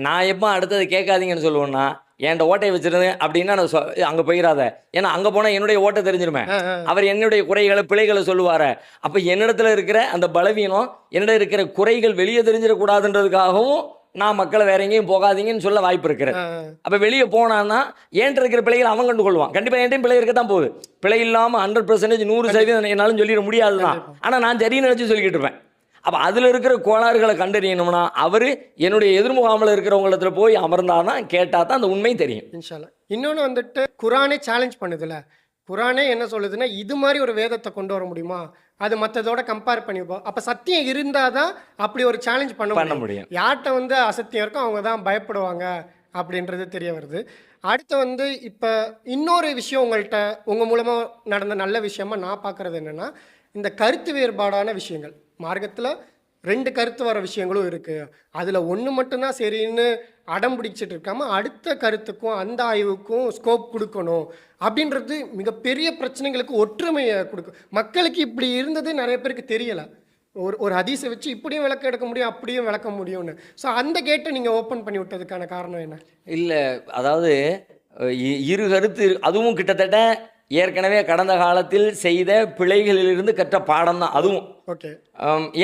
நான் எப்போ அடுத்தது கேட்காதீங்கன்னு சொல்லுவேன்னா, என்கிட்ட ஓட்டையை வச்சிருந்தேன் அப்படின்னா நான் அங்கே போயிடாத, ஏன்னா அங்கே போனால் என்னுடைய ஓட்டை தெரிஞ்சிருமே, அவர் என்னுடைய குறைகளை பிழைகளை சொல்லுவார். அப்போ என்னிடத்துல இருக்கிற அந்த பலவீனம், என்னிடம் இருக்கிற குறைகள் வெளியே தெரிஞ்சிடக்கூடாதுன்றதுக்காகவும் நான் மக்களை வேற எங்கேயும் போகாதீங்கன்னு சொல்ல வாய்ப்பு இருக்கிறேன். அப்போ வெளியே போனான்னா ஏன்ட்டு இருக்கிற பிள்ளைகள் அவன் கண்டு கொள்வான். கண்டிப்பாக என்கிட்டையும் பிள்ளை இருக்க தான் போகுது. பிள்ளை இல்லாமல் 100% 100% என்னாலும் சொல்லிட முடியாது தான். ஆனால் நான் சரின்னு நினச்சி சொல்லிக்கிட்டு இருப்பேன். அப்போ அதில் இருக்கிற கோளாறுகளை கண்டறியணும்னா அவர் என்னுடைய எதிர்முகாமில் இருக்கிறவங்களத்துல போய் அமர்ந்தாதான் கேட்டால் தான் அந்த உண்மை தெரியும். இன்ஷால்லா. இன்னொன்று குரானே சேலஞ்ச் பண்ணுதுல்ல. குரானே என்ன சொல்லுதுன்னா, இது மாதிரி ஒரு வேதத்தை கொண்டு வர முடியுமா, அது மற்றதோட கம்பேர் பண்ணிப்போம். அப்போ சத்தியம் இருந்தால் தான் அப்படி ஒரு சேலஞ்ச் பண்ண முடியும். யார்கிட்ட அசத்தியம் இருக்கோ அவங்க தான் பயப்படுவாங்க அப்படின்றது தெரிய வருது. அடுத்து இப்போ இன்னொரு விஷயம் உங்கள் மூலமாக நடந்த நல்ல விஷயமா நான் பார்க்குறது என்னென்னா, இந்த கருத்து வேறுபாடான விஷயங்கள் மார்க்கத்தில் 2 கருத்து வர விஷயங்களும் இருக்குது. அதில் ஒன்று மட்டும்தான் சரின்னு அடம் பிடிச்சிட்டு இருக்காமல் அடுத்த கருத்துக்கும் அந்த ஆய்வுக்கும் ஸ்கோப் கொடுக்கணும் அப்படின்றது மிகப்பெரிய பிரச்சனைகளுக்கு ஒற்றுமையை கொடுக்கும். மக்களுக்கு இப்படி இருந்தது நிறைய பேருக்கு தெரியலை. ஒரு ஹதீஸை வச்சு இப்படியும் விளக்கம் எடுக்க முடியும், அப்படியும் விளக்க முடியும்னு. ஸோ அந்த கேட்டை நீங்கள் ஓப்பன் பண்ணி விட்டதுக்கான காரணம் என்ன? இல்லை, அதாவது இரு கருத்து, அதுவும் கிட்டத்தட்ட ஏற்கனவே கடந்த காலத்தில் செய்த பிழைகளிலிருந்து கற்ற பாடம் தான் அதுவும். ஓகே.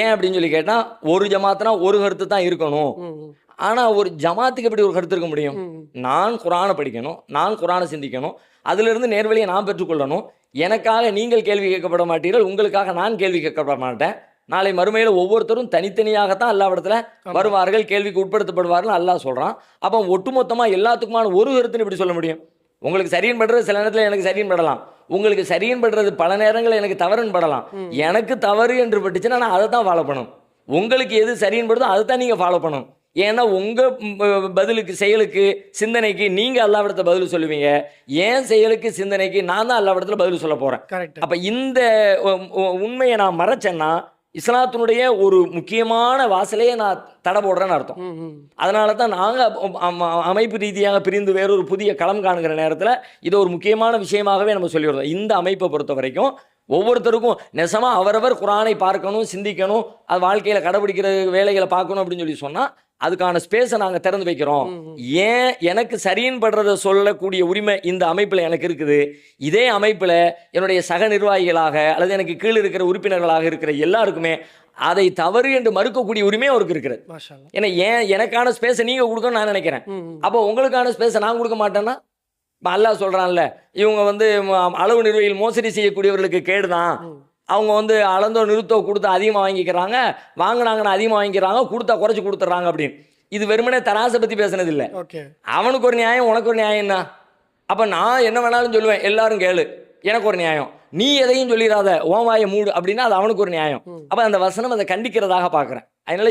ஏன் அப்படின்னு சொல்லி கேட்டால், ஒரு ஜமாத்துனா ஒரு கருத்து தான் இருக்கணும். ஆனால் ஒரு ஜமாத்துக்கு எப்படி ஒரு கருத்து இருக்க முடியும்? நான் குரானை படிக்கணும், நான் குரானை சிந்திக்கணும், அதிலிருந்து நேர்வழியை நான் பெற்றுக்கொள்ளணும். எனக்காக நீங்கள் கேள்வி கேட்கப்பட மாட்டீர்கள், உங்களுக்காக நான் கேள்வி கேட்கப்பட மாட்டேன். நாளை மறுமையில் ஒவ்வொருத்தரும் தனித்தனியாகத்தான் அல்லாஹ்விடத்துல வருவார்கள், கேள்விக்கு உட்படுத்தப்படுவார்கள் அல்லாஹ் சொல்கிறான். அப்போ ஒட்டுமொத்தமாக எல்லாத்துக்குமான ஒரு கருத்துன்னு இப்படி சொல்ல முடியும்? உங்களுக்கு சரியின் படுறது சில நேரத்தில் எனக்கு சரியின் படலாம், உங்களுக்கு சரியின் படுறது பல நேரங்கள் எனக்கு தவறுன்னு படலாம். எனக்கு தவறு என்று பட்டுச்சுன்னா நான் அதை தான் ஃபாலோ பண்ணணும். உங்களுக்கு எது சரியின் படுதோ அதை தான் நீங்கள் ஃபாலோ பண்ணணும். ஏன்னா உங்கள் பதிலுக்கு, செயலுக்கு, சிந்தனைக்கு நீங்கள் அல்லாஹ்விடத்துல பதில் சொல்லுவீங்க. ஏன் செயலுக்கு சிந்தனைக்கு நான் தான் அல்லாஹ்விடத்துல பதில் சொல்ல போகிறேன். அப்போ இந்த உண்மையை நான் மறைச்சேன்னா இஸ்லாத்தினுடைய ஒரு முக்கியமான வாசலையே நான் தடை போடுறேன்னு அர்த்தம். அதனால தான் நாங்கள் அமைப்பு ரீதியாக பிரிந்து வேறொரு புதிய களம் காணுகிற நேரத்தில் இதை ஒரு முக்கியமான விஷயமாகவே நம்ம சொல்லிடுறோம். இந்த அமைப்பை பொறுத்த வரைக்கும் ஒவ்வொருத்தருக்கும் நெசமாக அவரவர் குரானை பார்க்கணும், சிந்திக்கணும், அது வாழ்க்கையில் கடைபிடிக்கிற வேலைகளை பார்க்கணும் அப்படின்னு சொல்லி சொன்னால் அதுக்கான ஸ்பேஸை நாங்கள் திறந்து வைக்கிறோம். ஏன் எனக்கு சரின்னு படுறதை சொல்லக்கூடிய உரிமை இந்த அமைப்பில் எனக்கு இருக்குது. இதே அமைப்பில் என்னுடைய சக நிர்வாகிகளாக அல்லது எனக்கு கீழே இருக்கிற உறுப்பினர்களாக இருக்கிற எல்லாருக்குமே அதை தவறு என்று மறுக்கக்கூடிய உரிமை அவருக்கு இருக்கிறது. ஏன்னா எனக்கான ஸ்பேஸை நீங்கள் கொடுக்கணும்னு நான் நினைக்கிறேன். அப்போ உங்களுக்கான ஸ்பேஸை நான் கொடுக்க மாட்டேன்னா அல்லாஹ் சொல்கிறான்ல, இவங்க வந்து அளவு நிர்வாகிகள் மோசடி செய்யக்கூடியவர்களுக்கு கேடுதான். அவங்க அளந்தோ நிறுத்தோ கொடுத்து அதிகமாக வாங்கிக்கிறாங்க, வாங்கினாங்கன்னா அதிகமாக வாங்கிக்கிறாங்க, கொடுத்தா குறைச்சி கொடுத்துட்றாங்க அப்படின்னு. இது வெறுமனே தராசை பற்றி பேசுனது இல்லை. அவனுக்கு ஒரு நியாயம், உனக்கு ஒரு நியாயம் என்ன? அப்போ நான் என்ன வேணாலும் சொல்லுவேன், எல்லாரும் கேளு, எனக்கு ஒரு நியாயம், நீ எதையும் சொல்லிடாத, ஓன் வாயை மூடு அப்படின்னா அது அவனுக்கு ஒரு நியாயம். அப்போ அந்த வசனம் அதை கண்டிக்கிறதாக பார்க்குறேன். அதனால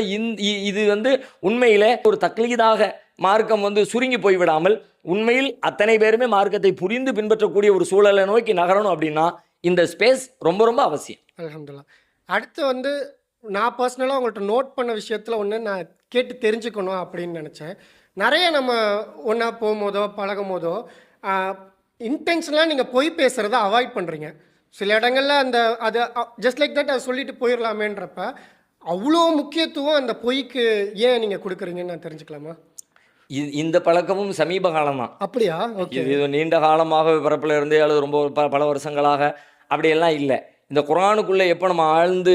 இது உண்மையிலே ஒரு தக்லீதாக மார்க்கம் சுருங்கி போய்விடாமல் உண்மையில் அத்தனை பேருமே மார்க்கத்தை புரிந்து பின்பற்றக்கூடிய ஒரு சூழலை நோக்கி நகரணும் அப்படின்னா இந்த ஸ்பேஸ் ரொம்ப ரொம்ப அவசியம். அல்ஹம்துலில்லாஹ். அடுத்து நான் பர்சனலாக உங்கள்கிட்ட நோட் பண்ண விஷயத்தில் ஒன்று நான் கேட்டு தெரிஞ்சுக்கணும் அப்படின்னு நினச்சேன். நிறைய நம்ம ஒன்றா போகும்போதோ பழகும் போதோ இன்டென்ஷனலாக நீங்கள் பொய் பேசுகிறத அவாய்ட் பண்ணுறீங்க. சில இடங்களில் அது ஜஸ்ட் லைக் தட் அதை சொல்லிட்டு போயிடலாமேன்றப்ப அவ்வளோ முக்கியத்துவம் அந்த பொய்க்கு ஏன் நீங்கள் கொடுக்குறீங்கன்னு நான் தெரிஞ்சுக்கலாமா? இந்த பழக்கமும் சமீப காலம் தான். அப்படியா? இது நீண்ட காலமாக பிறப்பில் இருந்தே அல்லது ரொம்ப பல வருஷங்களாக அப்படியெல்லாம் இல்லை. இந்த குரானுக்குள்ளே எப்போ நம்ம ஆழ்ந்து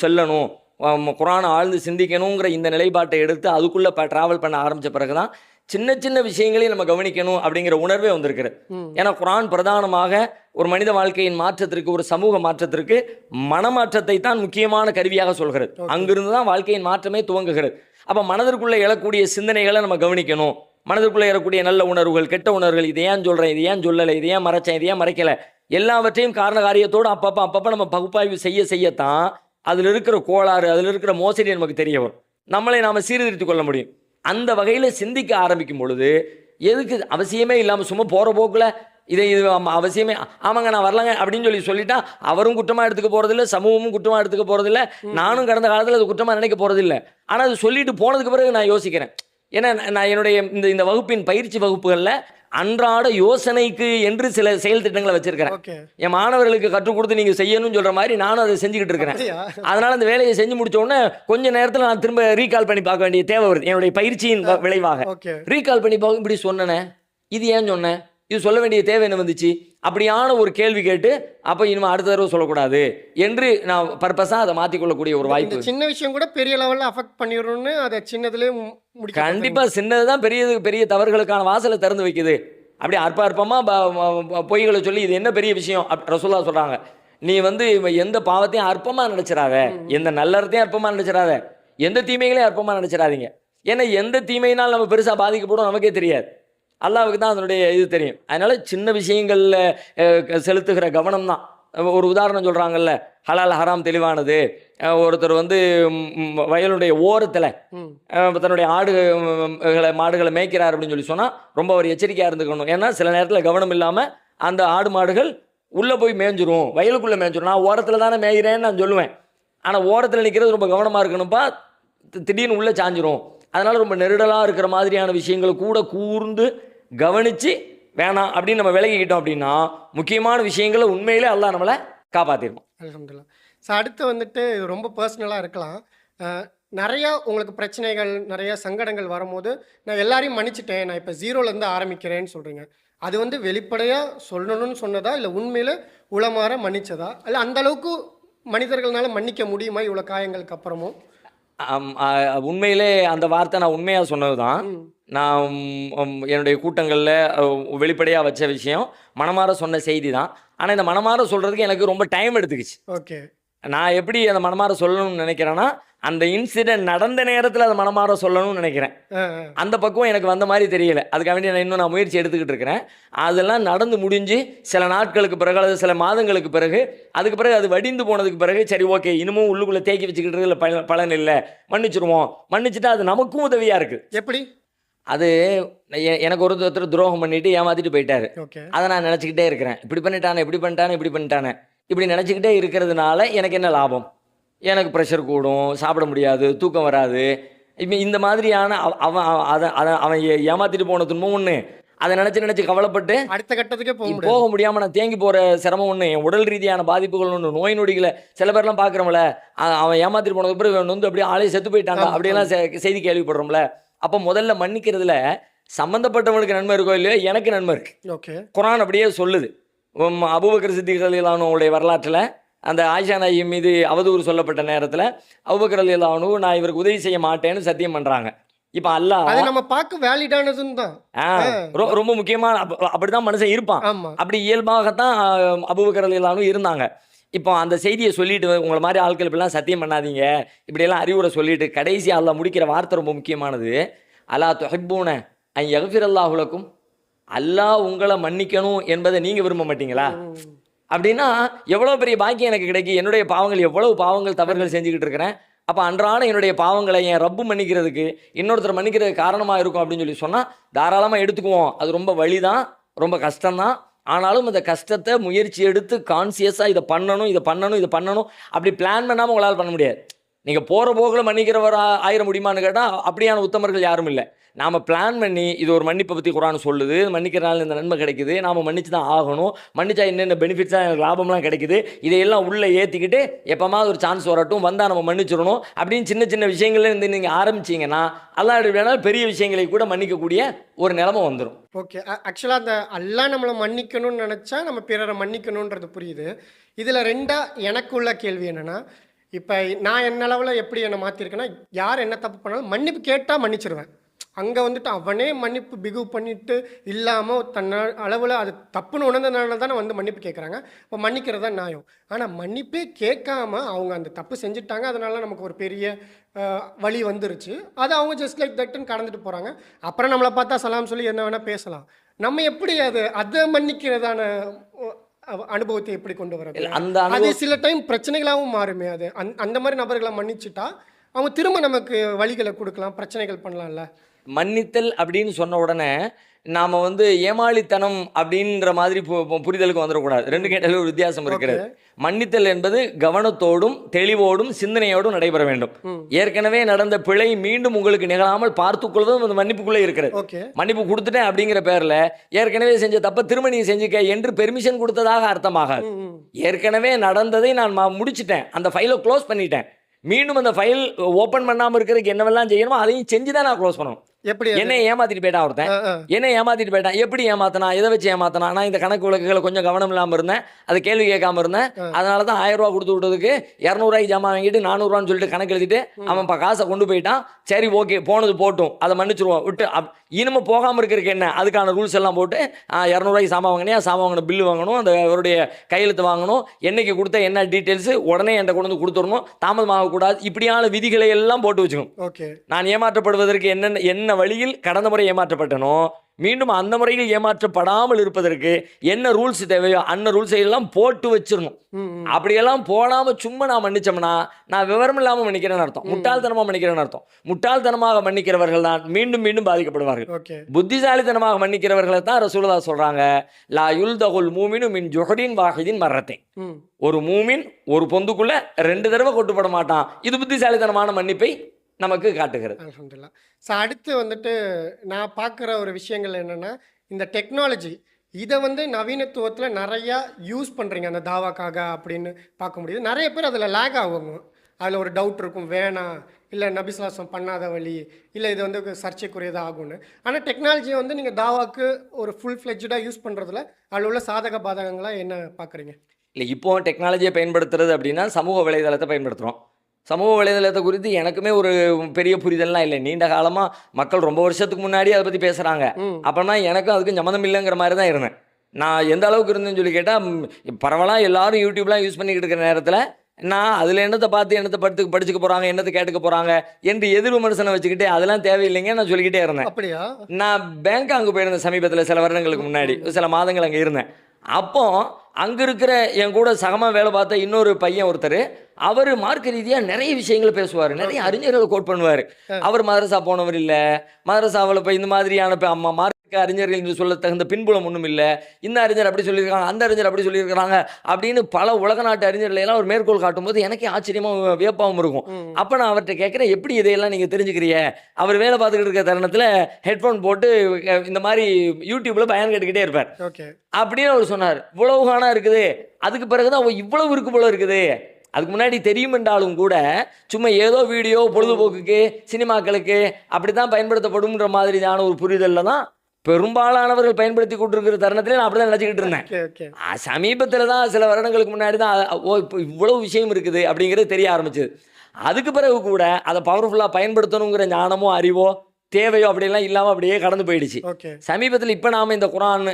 செல்லணும், குரானை ஆழ்ந்து சிந்திக்கணுங்கிற இந்த நிலைப்பாட்டை எடுத்து அதுக்குள்ளே ட்ராவல் பண்ண ஆரம்பித்த பிறகு தான் சின்ன சின்ன விஷயங்களையும் நம்ம கவனிக்கணும் அப்படிங்கிற உணர்வே வந்திருக்கிறது. ஏன்னா குரான் பிரதானமாக ஒரு மனித வாழ்க்கையின் மாற்றத்திற்கு, ஒரு சமூக மாற்றத்திற்கு மனமாற்றத்தை தான் முக்கியமான கருவியாக சொல்கிறது. அங்கிருந்து தான் வாழ்க்கையின் மாற்றமே துவங்குகிறது. அப்போ மனதிற்குள்ளே எழக்கூடிய சிந்தனைகளை நம்ம கவனிக்கணும். மனதிற்குள்ளே எழக்கூடிய நல்ல உணர்வுகள், கெட்ட உணர்வுகள், இது ஏன் சொல்கிறேன், இது ஏன் சொல்லலை, இது ஏன் மறைச்சேன், இது ஏன் மறைக்கலை, எல்லாவற்றையும் காரண காரியத்தோடு அப்பப்போ நம்ம பகுப்பாய்வு செய்யத்தான் அதில் இருக்கிற கோளாறு, அதில் இருக்கிற மோசடி நமக்கு தெரிய வரும். நம்மளை நாம் சீர்திருத்திக் கொள்ள முடியும். அந்த வகையில் சிந்திக்க ஆரம்பிக்கும் பொழுது எதுக்கு அவசியமே இல்லாமல் சும்மா போகிற போக்கில் இது அவசியமே, ஆமாங்க நான் வரலங்க அப்படின்னு சொல்லிட்டா அவரும் குற்றமாக எடுத்துக்க போகிறதில்ல, சமூகமும் குற்றமாக எடுத்துக்க போகிறதில்ல, நானும் கடந்த காலத்தில் அது குற்றமாக நினைக்க போகிறதில்ல. ஆனால் அது சொல்லிட்டு போனதுக்கு பிறகு நான் யோசிக்கிறேன். ஏன்னா நான் என்னுடைய இந்த வகுப்பின் பயிற்சி வகுப்புகளில் அன்றாட யோசனைக்கு என்று சில செயல் திட்டங்களை வச்சிருக்கிறேன். என் மாணவர்களுக்கு கற்றுக் கொடுத்து நீங்கள் செய்யணும்னு சொல்கிற மாதிரி நானும் அதை செஞ்சுக்கிட்டு இருக்கிறேன். அதனால் அந்த வேலையை செஞ்சு முடிச்ச உடனே கொஞ்சம் நேரத்தில் நான் திரும்ப ரீகால் பண்ணி பார்க்க வேண்டிய தேவை வருது. என்னுடைய பயிற்சியின் விளைவாக ரீகால் பண்ணி பார்க்க, இப்படி சொன்னேனே, இது ஏன் சொன்னேன், இது சொல்ல வேண்டிய தேவை என்ன வந்துச்சு, அப்படியான ஒரு கேள்வி கேட்டு அப்போ இனிமேல் அடுத்த தடவை சொல்லக்கூடாது என்று நான் பர்பஸாக அதை மாற்றிக்கொள்ளக்கூடிய ஒரு வாய்ப்பு. சின்ன விஷயம் கூட பெரிய லெவலில் அஃபெக்ட் பண்ணிடணும்னு அதை சின்னதுலேயே முடிக்க. கண்டிப்பாக சின்னது தான் பெரிய தவறுகளுக்கான வாசலை திறந்து வைக்குது. அப்படி அற்பமாக பொய்களை சொல்லி இது என்ன பெரிய விஷயம் ரசூலுல்லாஹ் சொல்கிறாங்க, நீ எந்த பாவத்தையும் அற்பமாக நினைச்சிடாத, எந்த நல்லறத்தையும் அற்பமாக நினைச்சிடாத, எந்த தீமைகளையும் அற்பமாக நினைச்சிடாதீங்க. ஏன்னா எந்த தீமையினால் நம்ம பெருசாக பாதிக்கப்படும் நமக்கே தெரியாது, அல்லாஹ்வுக்கு தான் அதனுடைய இது தெரியும். அதனால் சின்ன விஷயங்களில் செலுத்துகிற கவனம் தான். ஒரு உதாரணம் சொல்கிறாங்கல்ல, ஹலால் ஹராம் தெளிவானது. ஒருத்தர் வயலுடைய ஓரத்தில் தன்னுடைய மாடுகளை மேய்க்கிறார் அப்படின்னு சொன்னால் ரொம்ப ஒரு எச்சரிக்கையாக இருந்துக்கணும். ஏன்னா சில நேரத்தில் கவனம் இல்லாமல் அந்த ஆடு மாடுகள் உள்ளே போய் மேய்ஞ்சிரும், வயலுக்குள்ளே மேய்ஞ்சிரும். நான் ஓரத்தில் தானே மேய்கிறேன்னு நான் சொல்லுவேன், ஆனால் ஓரத்தில் நிற்கிறது ரொம்ப கவனமாக இருக்கணும்ப்பா, திடீர்னு உள்ளே சாஞ்சிரும். அதனால் ரொம்ப நெருடலாக இருக்கிற மாதிரியான விஷயங்களை கூட கூர்ந்து கவனித்து வேணாம் அப்படின்னு நம்ம விலகிக்கிட்டோம் அப்படின்னா முக்கியமான விஷயங்களை உண்மையிலே அல்லாஹ் நம்மளை காப்பாற்றிருக்கோம். அல்ஹம்துலில்லாஹ். ஸோ அடுத்து இது ரொம்ப பர்சனலாக இருக்கலாம். நிறையா உங்களுக்கு பிரச்சனைகள், நிறையா சங்கடங்கள் வரும்போது நான் எல்லாரையும் மன்னிச்சிட்டேன், நான் இப்போ ஜீரோலேருந்து ஆரம்பிக்கிறேன்னு சொல்கிறீங்க. அது வெளிப்படையாக சொல்லணும்னு சொன்னதா, இல்லை உண்மையில் உளமாற மன்னிச்சதா, இல்லை அந்தளவுக்கு மனிதர்களால் மன்னிக்க முடியுமா இவ்வளோ காயங்களுக்கு அப்புறமும்? உண்மையிலே அந்த வார்த்தை நான் உண்மையாக சொன்னது தான். நான் என்னுடைய கூட்டங்களில் வெளிப்படையாக வச்ச விஷயம், மனமாற சொன்ன செய்தி தான். ஆனால் இந்த மனமாற சொல்கிறதுக்கு எனக்கு ரொம்ப டைம் எடுத்துக்கிச்சு. ஓகே. நான் எப்படி அந்த மனமாற சொல்லணும்னு நினைக்கிறேன்னா, அந்த இன்சிடென்ட் நடந்த நேரத்தில் அதை மனமாற சொல்லணும்னு நினைக்கிறேன். அந்த பக்கம் எனக்கு வந்த மாதிரி தெரியல. அதுக்காக வேண்டி நான் முயற்சி எடுத்துக்கிட்டு இருக்கிறேன். அதெல்லாம் நடந்து முடிஞ்சு சில நாட்களுக்கு பிறகு அல்லது சில மாதங்களுக்கு பிறகு, அதுக்கு பிறகு அது வடிந்து போனதுக்கு பிறகு சரி ஓகே, இன்னமும் உள்ளுக்குள்ளே தேக்கி வச்சுக்கிட்டு பலன் இல்லை, மன்னிச்சிருவோம். மன்னிச்சுட்டா அது நமக்கும் உதவியாக இருக்குது. எப்படி? அது எனக்கு ஒருத்தர் துரோகம் பண்ணிட்டு ஏமாத்திட்டு போயிட்டாரு. அதை நான் நினச்சிக்கிட்டே இருக்கிறேன், இப்படி பண்ணிட்டானே, இப்படி பண்ணிட்டானே, இப்படி பண்ணிட்டானே, இப்படி நினச்சிக்கிட்டே இருக்கிறதுனால எனக்கு என்ன லாபம்? எனக்கு ப்ரெஷர் கூடும், சாப்பிட முடியாது, தூக்கம் வராது. இப்போ இந்த மாதிரியான அவன் அவன் ஏமாத்திட்டு போன துன்பம் ஒன்று, அதை நினச்சி கவலைப்பட்டு அடுத்த கட்டத்துக்கே போக முடியாது. போக முடியாமல் நான் தேங்கி போகிற சிரமம் ஒன்று, என் உடல் ரீதியான பாதிப்புகள் ஒன்று, நோய் நொடிகளை சில பேர்லாம் பார்க்குறோம்ல, அவன் ஏமாத்திட்டு போனதுக்கு பிறகு இவன் வந்து அப்படியே ஆளே செத்து போயிட்டாங்க அப்படியெல்லாம் செய்தி கேள்விப்படுறோம்ல. அப்போ முதல்ல மன்னிக்கிறதுல சம்மந்தப்பட்டவனுக்கு நன்மை இருக்கோ இல்லையோ, எனக்கு நன்மை இருக்கு. ஓகே. குர்ஆன் அப்படியே சொல்லுது. அபூபக்கர் சித்திக் ரலியல்லாஹு அன்ஹுடைய வரலாற்றில் அந்த ஆயிஷா நாயகி மீது அவதூறு சொல்லப்பட்ட நேரத்தில் அபூபக்கர் ரலியல்லாஹு அன்ஹு நான் இவருக்கு உதவி செய்ய மாட்டேன்னு சத்தியம் பண்ணுறாங்க. இப்போ அல்லாஹ் அது நம்ம பார்க்க வேலிடானதுன்னு தான். ரொம்ப முக்கியமான அப்படிதான் மனுஷன் இருப்பான். ஆமா. அப்படி இயல்பாகத்தான் அபூபக்கர் ரலியல்லாஹு அன்ஹு இருந்தாங்க. இப்போ அந்த செய்தியை சொல்லிட்டு உங்களை மாதிரி ஆட்கள் இப்படிலாம் சத்தியம் பண்ணாதீங்க, இப்படியெல்லாம் அறிவுரை சொல்லிட்டு கடைசி அல்லாஹ் முடிக்கிற வார்த்தை ரொம்ப முக்கியமானது. அலா துஹிப்பூன அன் யக்ஃபிரல்லாஹு லக்கும், அல்லாஹ் உங்களை மன்னிக்கணும் என்பதை நீங்க விரும்ப மாட்டீங்களா? அப்படின்னா எவ்வளோ பெரிய பாக்கியம் எனக்கு கிடைக்கும். என்னுடைய பாவங்கள் எவ்வளவு பாவங்கள் தவறுகள் செஞ்சுக்கிட்டு இருக்கிறேன். அப்போ அன்றாட என்னுடைய பாவங்களை என் ரப்பு மன்னிக்கிறதுக்கு இன்னொருத்தர் மன்னிக்கிறதுக்கு காரணமாக இருக்கும் அப்படின்னு சொல்லி சொன்னால் தாராளமாக எடுத்துக்குவோம். அது ரொம்ப வலிதான், ரொம்ப கஷ்டம்தான். ஆனாலும் அந்த கஷ்டத்தை முயற்சி எடுத்து கான்சியஸாக இதை பண்ணணும் அப்படி பிளான் பண்ணாமல் உங்களால் பண்ண முடியாது. நீங்கள் போகிற போக்கில் மன்னிக்கிறவர் ஆயிர முடியுமான்னு கேட்டால் அப்படியான உத்தமர்கள் யாரும் இல்லை. நாம் பிளான் பண்ணி இது ஒரு மன்னிப்பை பற்றி குர்ஆன் சொல்லுது, மன்னிக்கிறனால இந்த நன்மை கிடைக்குது, நாம் மன்னிச்சு தான் ஆகணும், மன்னிச்சா என்னென்ன பெனிஃபிட்ஸாக எனக்கு லாபம்லாம் கிடைக்குது, இதையெல்லாம் உள்ளே ஏற்றிக்கிட்டு எப்போமாவது ஒரு சான்ஸ் வரட்டும் வந்தால் நம்ம மன்னிச்சிடணும் அப்படின்னு சின்ன சின்ன விஷயங்கள்ல இருந்து நீங்கள் ஆரம்பிச்சிங்கன்னா அல்லாஹ் வேணாலும் பெரிய விஷயங்களை கூட மன்னிக்கக்கூடிய ஒரு நிலைமை வந்துடும். ஓகே. ஆக்சுவலாக அந்த அல்லாஹ் நம்மளை மன்னிக்கணும்னு நினச்சா நம்ம பிறரை மன்னிக்கணுன்றது புரியுது. இதில் ரெண்டாக எனக்குள்ள கேள்வி என்னென்னா, இப்போ நான் என்ன அளவில் எப்படி என்னை மாற்றிருக்கேன்னா, யார் என்ன தப்பு பண்ணாலும் மன்னிப்பு கேட்டால் மன்னிச்சிருவேன். அங்கே வந்துட்டு அவனே மன்னிப்பு பிகு பண்ணிட்டு இல்லாமல் தன்ன அளவில் அது தப்புன்னு உணர்ந்ததுனால தானே வந்து மன்னிப்பு கேட்குறாங்க. இப்போ மன்னிக்கிறது தான் நியாயம். ஆனால் மன்னிப்பே கேட்காம அவங்க அந்த தப்பு செஞ்சுட்டாங்க, அதனால நமக்கு ஒரு பெரிய வழி வந்துருச்சு, அது அவங்க ஜஸ்ட் லைக் தட்டுன்னு கடந்துட்டு போகிறாங்க. அப்புறம் நம்மளை பார்த்தா சலாம் சொல்லி என்ன வேணால் பேசலாம். நம்ம எப்படி அதை மன்னிக்கிறதான அனுபவத்தை எப்படி கொண்டு வரது? அது சில டைம் பிரச்சனைகளாகவும் மாறுமே. அது அந்த மாதிரி நபர்களை மன்னிச்சுட்டா அவங்க திரும்ப நமக்கு வழிகளை கொடுக்கலாம், பிரச்சனைகள் பண்ணலாம்ல. மன்னித்தல் அப்படின்னு சொன்ன உடனே நாம் வந்து ஏமாளித்தனம் அப்படின்ற மாதிரி புரிதலுக்கு வந்துடக்கூடாது. ரெண்டு கேட்டாலும் ஒரு வித்தியாசம் இருக்கிறது. மன்னித்தல் என்பது கவனத்தோடும் தெளிவோடும் சிந்தனையோடும் நடைபெற வேண்டும். ஏற்கனவே நடந்த பிழை மீண்டும் உங்களுக்கு நிகழாமல் பார்த்துக்கொள்வதும் அந்த மன்னிப்புக்குள்ளே இருக்கிறது. மன்னிப்பு கொடுத்துட்டேன் அப்படிங்கிற பேரில் ஏற்கனவே செஞ்ச தப்ப திரும்ப நீ செஞ்சுக்க என்று பெர்மிஷன் கொடுத்ததாக அர்த்தமாகாது. ஏற்கனவே நடந்ததை நான் முடிச்சிட்டேன், அந்த ஃபைலை க்ளோஸ் பண்ணிட்டேன், மீண்டும் அந்த ஃபைல் ஓப்பன் பண்ணாமல் இருக்கிறதுக்கு என்னவெல்லாம் செய்யணுமோ அதையும் செஞ்சு தான் நான் க்ளோஸ் பண்ணணும். எப்படி என்ன ஏமாத்திட்டு போயிட்டான் ஒருத்தன், என்ன ஏமாத்திட்டு போயிட்டான், எப்படி ஏமாத்தினா, எதை வச்சு ஏமாத்தினா, நான் இந்த கணக்கு விளக்குகளை கொஞ்சம் கவனம் இல்லாமல் இருந்தேன், அது கேள்வி கேட்காம இருந்தேன், அதனால தான் 1000 ரூபா கொடுத்து விட்டதுக்கு 200 ரூபாய்க்கு ஜாமா வாங்கிட்டு 400 ரூபான்னு சொல்லிட்டு கணக்கு எழுதிட்டு அவன் காசை கொண்டு போயிட்டான். சரி ஓகே, போனது போட்டும், அதை மன்னிச்சிருவோம் விட்டு இனிமேல் போகாமல் இருக்கிறதுக்கு என்ன, அதுக்கான ரூல்ஸ் எல்லாம் போட்டு 200 ரூபாய்க்கு சாமான் வாங்கினியா, சாமான் வாங்கின பில்லு வாங்கணும், அந்த அவருடைய கையெழுத்து வாங்கணும், என்னைக்கு கொடுத்த என்ன டீட்டெயில்ஸ் உடனே என்கிட்ட கொண்டு வந்து கொடுத்துடணும், தாமதமாகக்கூடாது, இப்படியான விதிகளை எல்லாம் போட்டு வச்சுக்கணும். ஓகே. நான் ஏமாற்றப்படுவதற்கு என்ன வழியில் கடந்த முறை ஏமாற்றப்பட்டனோ மீண்டும் அந்த முறையில் ஏமாற்றப்படாமல் இருப்பதற்கு என்ன ரூல்ஸ் தேவையோ அந்த ரூல்ஸை எல்லாம் போட்டு வச்சிடணும். அப்படியெல்லாம் போடாம சும்மா நான் மன்னிச்சோம்னா நான் விவரம் இல்லாமல் மன்னிக்கிறேன்னு அர்த்தம், முட்டாள்தனமாக மன்னிக்கிறேன்னு அர்த்தம். முட்டாள்தனமாக மன்னிக்கிறவர்கள் தான் மீண்டும் மீண்டும் பாதிக்கப்படுவார்கள். புத்திசாலித்தனமாக மன்னிக்கிறவர்களை தான் ரசூலுல்லாஹ் சொல்றாங்க, லா யுல்தகுல் மூமினு மின் ஜுஹரின் வாஹிதின் மர்ரத்தைன். ஒரு மூமின் ஒரு பொந்துக்குள்ள 2 தடவை கொட்டுப்பட மாட்டான். இது புத்திசாலித்தனமான மன்னிப்பை நமக்கு காட்டுகிறது. அல்ஹம்துலில்லாஹ். ஸோ அடுத்து வந்துட்டு நான் பார்க்குற ஒரு விஷயங்கள் என்னென்னா, இந்த டெக்னாலஜி இதை வந்து நவீனத்துவத்தில் நிறையா யூஸ் பண்ணுறீங்க அந்த தாவாக்காக அப்படின்னு பார்க்க முடியுது. நிறைய பேர் அதில் லேக் ஆகுங்க, அதில் ஒரு டவுட் இருக்கும், வேணாம், இல்லை நபிஸ்லாசம் பண்ணாத வழி, இல்லை இது வந்து சர்ச்சைக்குரியதாக ஆகும்னு. ஆனால் டெக்னாலஜியை வந்து நீங்கள் தாவாக்கு ஒரு ஃபுல் ஃப்ளெட்ஜாக யூஸ் பண்ணுறதுல அதில் உள்ள சாதக பாதகங்களாக என்ன பார்க்குறீங்க? இல்லை, இப்போ டெக்னாலஜியை பயன்படுத்துறது அப்படின்னா சமூக வலைதளத்தை பயன்படுத்துகிறோம். சமூக வலைதளத்தை குறித்து எனக்குமே ஒரு பெரிய புரிதல்லாம் இல்லை. நீண்ட காலமாக மக்கள் ரொம்ப வருஷத்துக்கு முன்னாடி அதை பற்றி பேசுகிறாங்க. அப்போனா எனக்கும் அதுக்கு சம்மந்தம் இல்லைங்கிற மாதிரி தான் இருந்தேன். நான் எந்த அளவுக்கு இருந்தேன்னு சொல்லி கேட்டால், பரவலாக எல்லாரும் யூடியூப்லாம் யூஸ் பண்ணிக்கிட்டு இருக்கிற நேரத்தில் நான் அதில் என்னத்தை பார்த்து என்னத்தை படிச்சுக்க போகிறாங்க, என்னத்தை கேட்டுக்க போகிறாங்க என்று எதிர் விமர்சனம் வச்சுக்கிட்டு அதெல்லாம் தேவையில்லைங்க நான் சொல்லிக்கிட்டே இருந்தேன். அப்படியா? நான் பேங்காக்கு போயிருந்தேன் சமீபத்தில், சில வருடங்களுக்கு முன்னாடி, சில மாதங்கள் அங்கே இருந்தேன். அப்போ அங்கே இருக்கிற என் கூட சகமாக வேலை பார்த்த இன்னொரு பையன் ஒருத்தர், அவர் மார்க்க ரீதியாக நிறைய விஷயங்களை பேசுவார், நிறைய அறிஞர்களை கோட் பண்ணுவார். அவர் மதரசா போனவர் இல்லை, மதரசாவில் இப்போ இந்த மாதிரியான மார்க்க அறிஞர்கள் என்று சொல்ல தகுந்த பின்புலம் ஒன்றும் இல்லை, இந்த அறிஞர் அப்படி சொல்லியிருக்காங்க, அந்த அறிஞர் அப்படி சொல்லியிருக்கிறாங்க அப்படின்னு பல உலக நாட்டு அறிஞர்களை எல்லாம் ஒரு மேற்கோள் காட்டும்போது எனக்கே ஆச்சரியமாக வியப்பாகவும் இருக்கும். அப்போ நான் அவர்கிட்ட கேட்குறேன், எப்படி இதையெல்லாம் நீங்கள் தெரிஞ்சுக்கிறீங்க? அவர் வேலை பார்த்துக்கிட்டு இருக்கிற தருணத்தில் ஹெட்ஃபோன் போட்டு இந்த மாதிரி யூடியூப்பில் பயன் கேட்டுக்கிட்டே இருப்பார். ஓகே. அப்படின்னு அவர் சொன்னார். இவ்வளவு காணா இருக்குது, அதுக்கு பிறகுதான் இவ்வளவு இருக்கு போல இருக்குது. அதுக்கு முன்னாடி தெரியும் என்றாலும் கூட சும்மா ஏதோ வீடியோ பொழுதுபோக்குக்கு சினிமாக்களுக்கு அப்படி தான் பயன்படுத்தப்படும்ன்ற மாதிரியான ஒரு புரிதலில் தான் பெரும்பாலானவர்கள் பயன்படுத்தி கொண்டிருக்கிற தருணத்தில் நான் அப்படி தான் நினச்சிக்கிட்டு இருந்தேன். சமீபத்தில் தான் சில வருடங்களுக்கு முன்னாடி தான் இப்போ இவ்வளவு விஷயம் இருக்குது அப்படிங்கிறது தெரிய ஆரம்பிச்சது. அதுக்கு பிறகு கூட அதை பவர்ஃபுல்லாக பயன்படுத்தணுங்கிற ஞானமோ அறிவோ தேவையோ அப்படிலாம் இல்லாமல் அப்படியே கடந்து போயிடுச்சு. சமீபத்தில் இப்போ நாம் இந்த குரான்